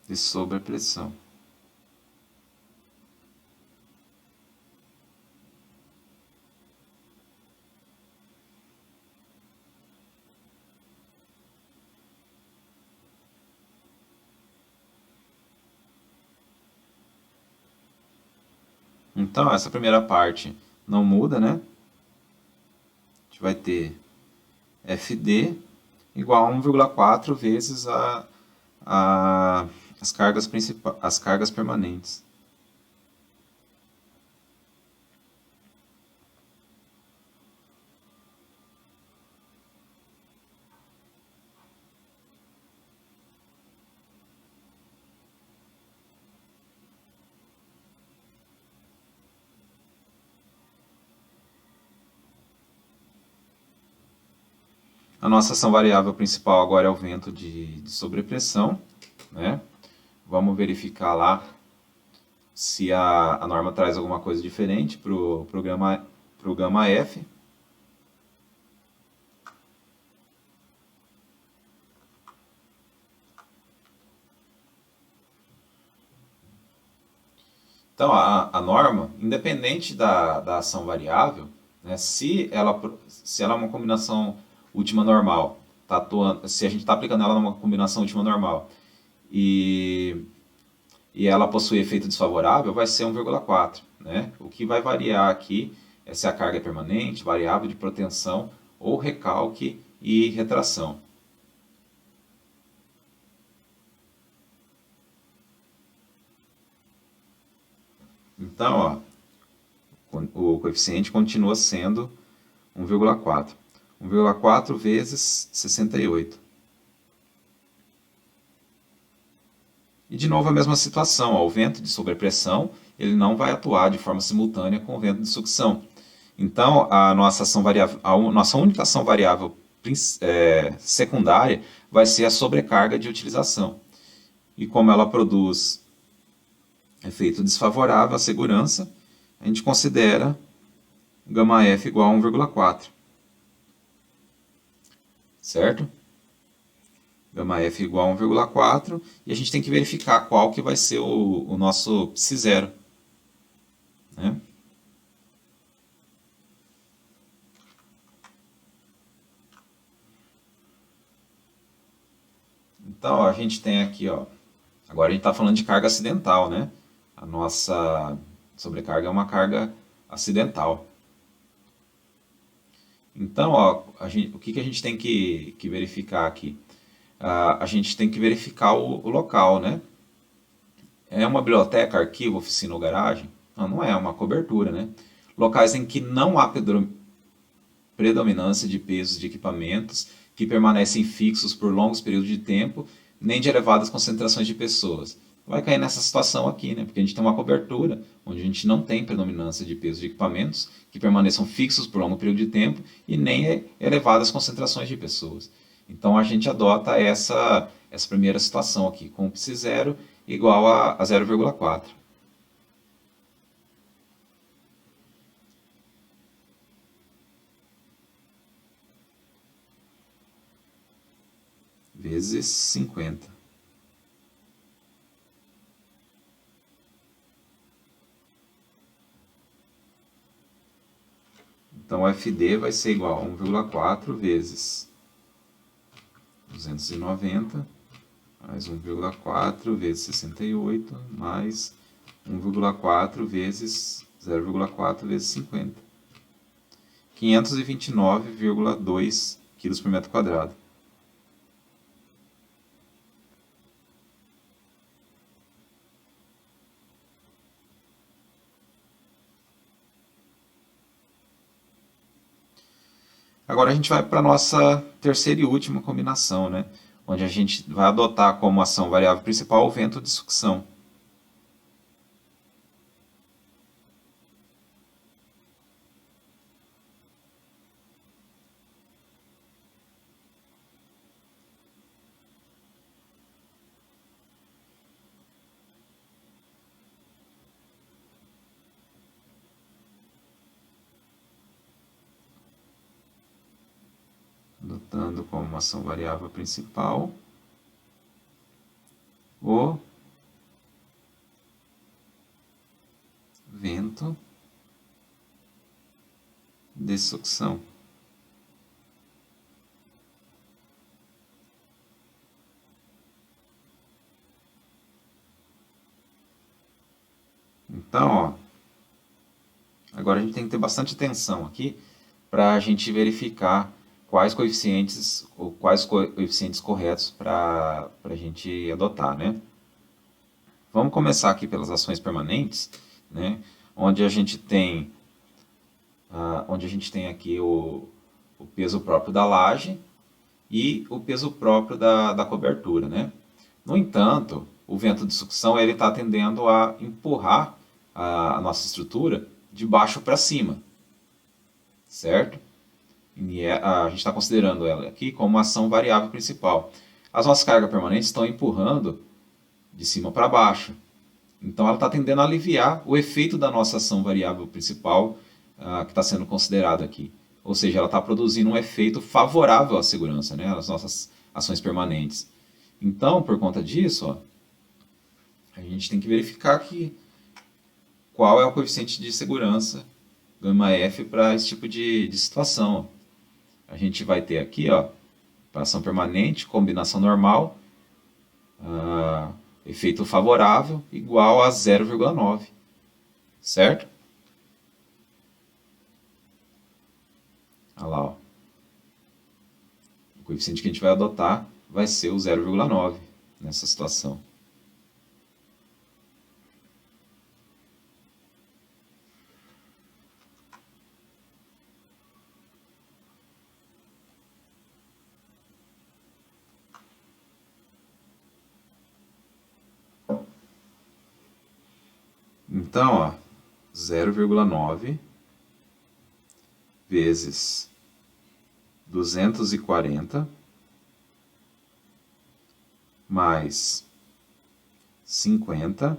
de sobrepressão. Então, essa primeira parte não muda, né? A gente vai ter FD igual a 1,4 vezes as cargas permanentes. A nossa ação variável principal agora é o vento de sobrepressão, né? Vamos verificar lá se a norma traz alguma coisa diferente para o gama F. Então, a norma, independente da ação variável, né, se ela é uma combinação última normal, se a gente está aplicando ela numa combinação última normal e, e ela possui efeito desfavorável, vai ser 1,4. Né? O que vai variar aqui é se a carga é permanente, variável de proteção ou recalque e retração. Então, ó, o coeficiente continua sendo 1,4. 1,4 vezes 68. E de novo a mesma situação, ó, o vento de sobrepressão ele não vai atuar de forma simultânea com o vento de sucção. Então, a nossa ação variável, nossa única ação variável secundária vai ser a sobrecarga de utilização. E como ela produz efeito desfavorável à segurança, a gente considera γF igual a 1,4. Certo? γF igual a 1,4 e a gente tem que verificar qual que vai ser o nosso psi0. Né? Então, ó, a gente tem aqui, ó, agora a gente está falando de carga acidental, né? A nossa sobrecarga é uma carga acidental. Então, ó, o que a gente tem que verificar aqui? A gente tem que verificar o local, né? É uma biblioteca, arquivo, oficina ou garagem? Não é, é uma cobertura, né? Locais em que não há predominância de pesos de equipamentos que permanecem fixos por longos períodos de tempo, nem de elevadas concentrações de pessoas. Vai cair nessa situação aqui, né? Porque a gente tem uma cobertura onde a gente não tem predominância de pesos de equipamentos que permaneçam fixos por longo período de tempo e nem elevadas concentrações de pessoas. Então a gente adota essa primeira situação aqui, com psi0 igual a 0,4. Vezes 50. Então, o FD vai ser igual a 1,4 vezes 290, mais 1,4 vezes 68, mais 1,4 vezes 0,4 vezes 50. 529,2 kg por metro quadrado. Agora a gente vai para a nossa terceira e última combinação, né? Onde a gente vai adotar como ação variável principal o vento de sucção. Adotando como ação variável principal o vento de sucção. Então, ó, agora a gente tem que ter bastante atenção aqui para a gente verificar quais coeficientes corretos para a gente adotar, né? Vamos começar aqui pelas ações permanentes, né? Onde a gente tem aqui o peso próprio da laje e o peso próprio da cobertura, né? No entanto, o vento de sucção ele está tendendo a empurrar a nossa estrutura de baixo para cima, certo? E a gente está considerando ela aqui como uma ação variável principal. As nossas cargas permanentes estão empurrando de cima para baixo. Então ela está tendendo a aliviar o efeito da nossa ação variável principal que está sendo considerada aqui. Ou seja, ela está produzindo um efeito favorável à segurança, né? As nossas ações permanentes. Então, por conta disso, ó, a gente tem que verificar qual é o coeficiente de segurança γF para esse tipo de situação. A gente vai ter aqui, ó, para ação permanente, combinação normal, efeito favorável igual a 0,9, certo? Olha lá, ó. O coeficiente que a gente vai adotar vai ser o 0,9 nessa situação. Então, ó, 0,9 vezes 240 mais 50.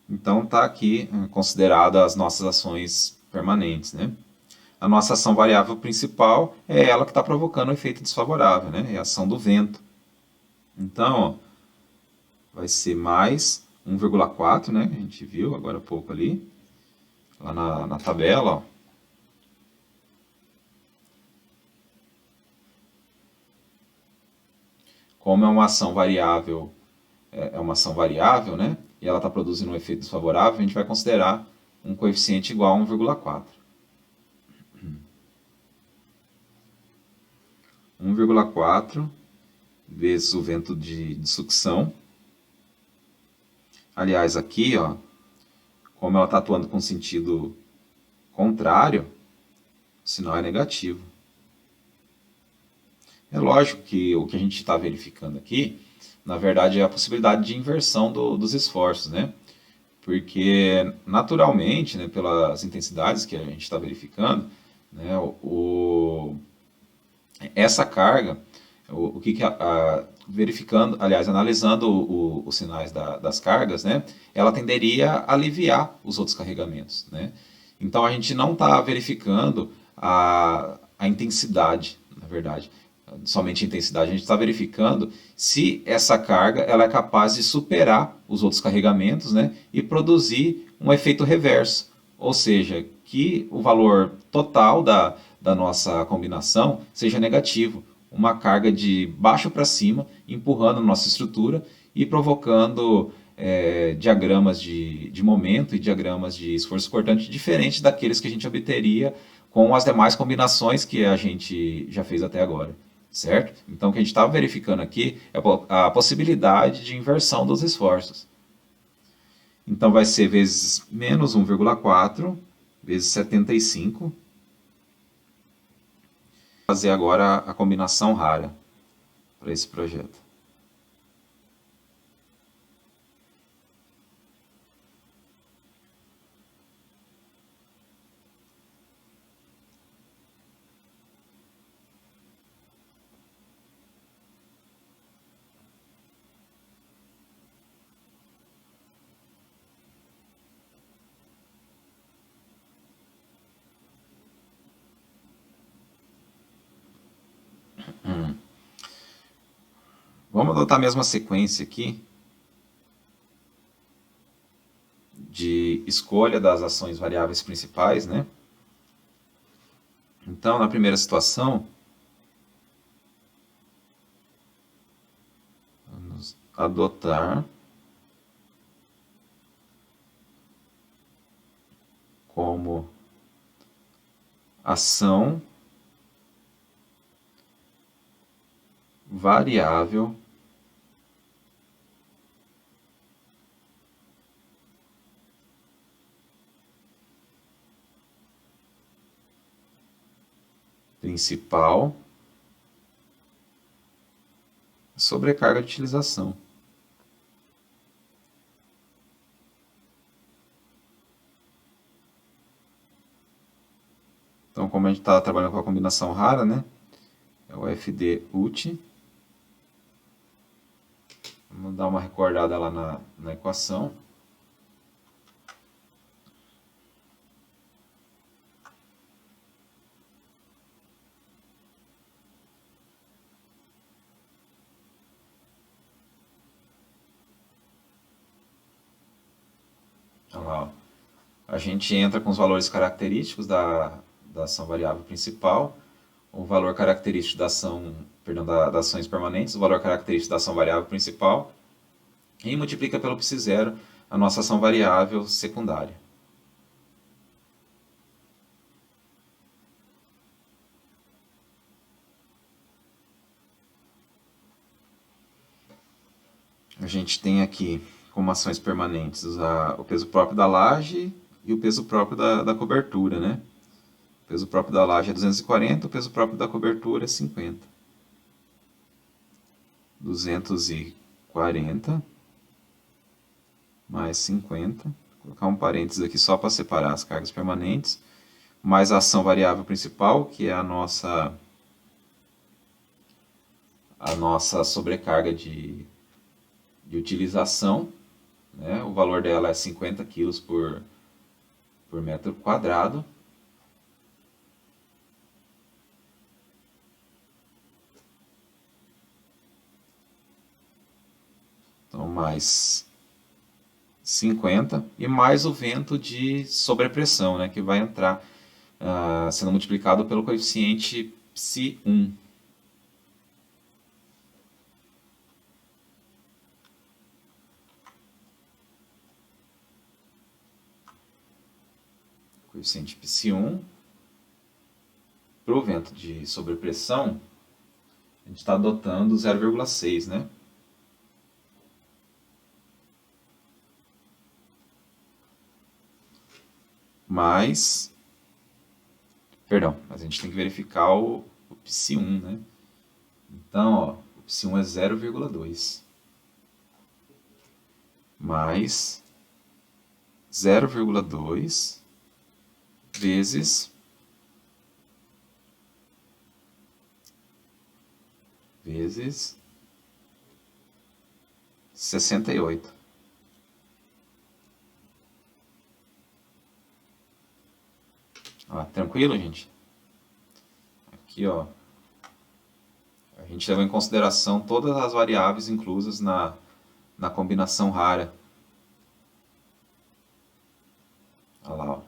Então, está aqui considerada as nossas ações permanentes, né? A nossa ação variável principal é ela que está provocando o efeito desfavorável, né? É a ação do vento. Então, ó, vai ser mais 1,4, né? A gente viu agora há pouco ali, lá na tabela, ó. Como é uma ação variável, né? E ela está produzindo um efeito desfavorável, a gente vai considerar um coeficiente igual a 1,4. 1,4 vezes o vento de sucção. Aliás, aqui, ó, como ela está atuando com sentido contrário, o sinal é negativo. É lógico que o que a gente está verificando aqui, na verdade, é a possibilidade de inversão dos esforços, né? Porque, naturalmente, né, pelas intensidades que a gente está verificando, né, essa carga, verificando, aliás, analisando os sinais das cargas, né, ela tenderia a aliviar os outros carregamentos, né? Então a gente não está verificando a intensidade, na verdade, somente a intensidade, a gente está verificando se essa carga ela é capaz de superar os outros carregamentos, né, e produzir um efeito reverso, ou seja, que o valor total da nossa combinação seja negativo, uma carga de baixo para cima, empurrando a nossa estrutura e provocando diagramas de momento e diagramas de esforço cortante diferentes daqueles que a gente obteria com as demais combinações que a gente já fez até agora, certo? Então, o que a gente estava verificando aqui é a possibilidade de inversão dos esforços. Então, vai ser vezes menos 1,4 vezes 75. Fazer agora a combinação rara para esse projeto. Vamos adotar a mesma sequência aqui de escolha das ações variáveis principais, né? Então, na primeira situação, vamos adotar como ação variável principal sobrecarga de utilização. Então, como a gente está trabalhando com a combinação rara, né? É o FD UT. Vamos dar uma recordada lá na equação. Olha lá, ó. A gente entra com os valores característicos da ação variável principal, o valor característico da ação, perdão, das ações permanentes, o valor característico da ação variável principal, e multiplica pelo π0 a nossa ação variável secundária. A gente tem aqui como ações permanentes o peso próprio da laje e o peso próprio da cobertura, né? O peso próprio da laje é 240, o peso próprio da cobertura é 50. 240 mais 50. Vou colocar um parênteses aqui só para separar as cargas permanentes. Mais a ação variável principal, que é a nossa sobrecarga de utilização, né? O valor dela é 50 kg por metro quadrado. Então, mais 50 e mais o vento de sobrepressão, né? Que vai entrar sendo multiplicado pelo coeficiente Psi1. Coeficiente Psi1 para o vento de sobrepressão, a gente está adotando 0,6, né? Mas, perdão, mas a gente tem que verificar o Psi1, né? Então, ó, o Psi1 é 0,2 mais 0,2 vezes 68. Ó, tranquilo, gente? Aqui, ó, a gente levou em consideração todas as variáveis inclusas na combinação rara. Olha lá, ó.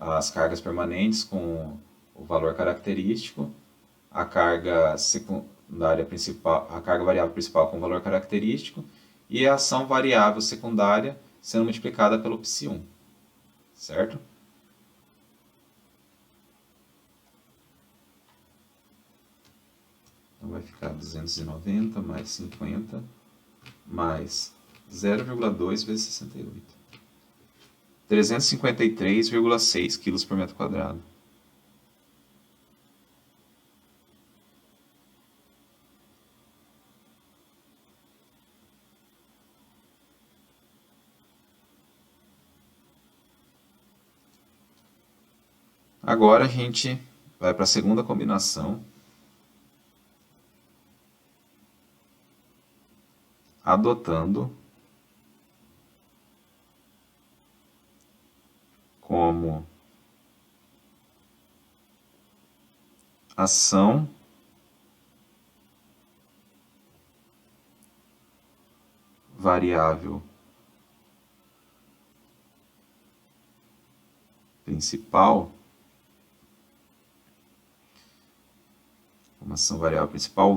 As cargas permanentes com o valor característico, a carga secundária principal, a carga variável principal com valor característico e a ação variável secundária sendo multiplicada pelo Psi1, certo? Então vai ficar 290 mais 50 mais 0,2 vezes 68. 353,6 kg por metro quadrado. Agora a gente vai para a segunda combinação, adotando como ação variável principal,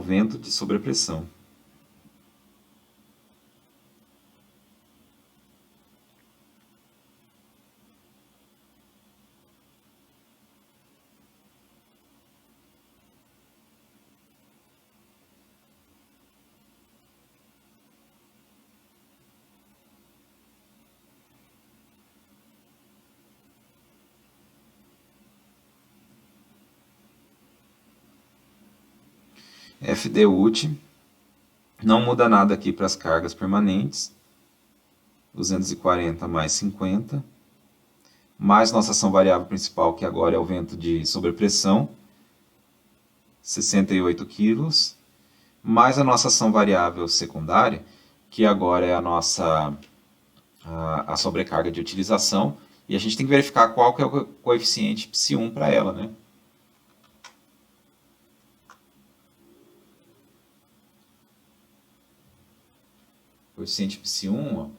vento de sobrepressão. FDUT, não muda nada aqui para as cargas permanentes, 240 mais 50, mais nossa ação variável principal, que agora é o vento de sobrepressão, 68 kg, mais a nossa ação variável secundária, que agora é a sobrecarga de utilização, e a gente tem que verificar qual que é o coeficiente Psi1 para ela, né? Coeficiente Psi1, ó,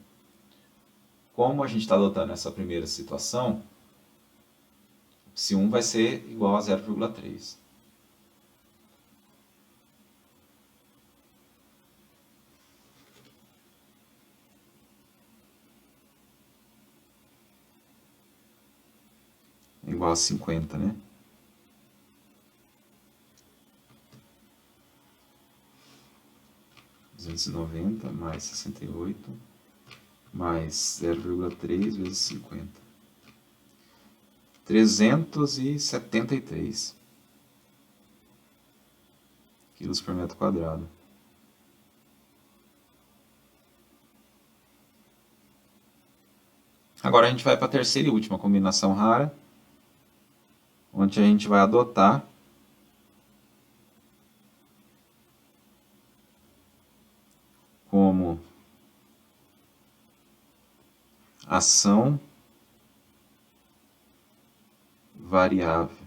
como a gente está adotando essa primeira situação, Psi1 vai ser igual a 0,3. Igual a 50, né? (290 mais 68 mais 0,3 vezes 50). 373 quilos por metro quadrado. Agora a gente vai para a terceira e última combinação rara, onde a gente vai adotar como ação variável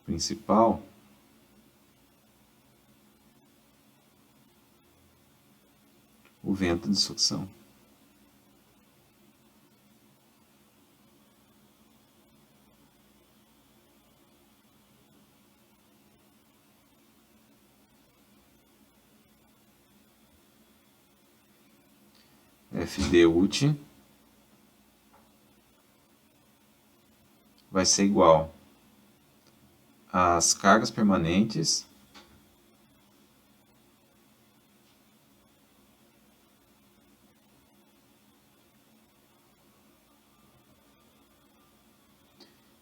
principal o vento de sucção. FD ult vai ser igual às cargas permanentes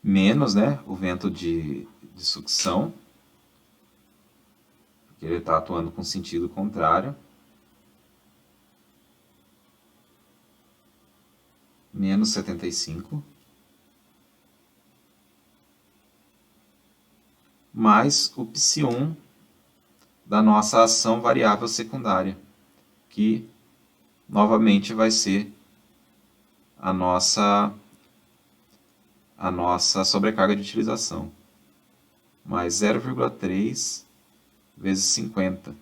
menos, né, o vento de sucção, porque ele está atuando com sentido contrário, menos 75, mais o psi1 da nossa ação variável secundária, que novamente vai ser a nossa sobrecarga de utilização, mais 0,3 vezes 50.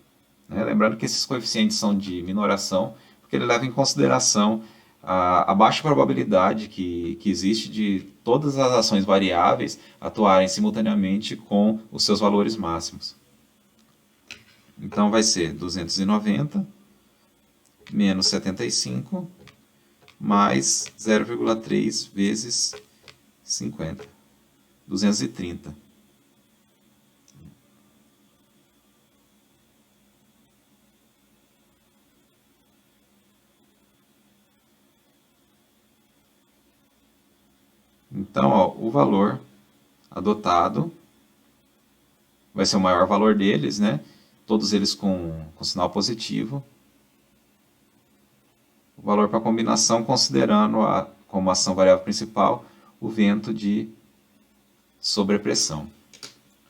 Né? Lembrando que esses coeficientes são de minoração, porque ele leva em consideração a baixa probabilidade que existe de todas as ações variáveis atuarem simultaneamente com os seus valores máximos. Então vai ser 290 menos 75 mais 0,3 vezes 50, 230. Então, ó, o valor adotado vai ser o maior valor deles, né? Todos eles com sinal positivo. O valor para combinação, considerando como ação variável principal o vento de sobrepressão.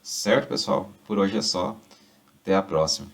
Certo, pessoal? Por hoje é só. Até a próxima.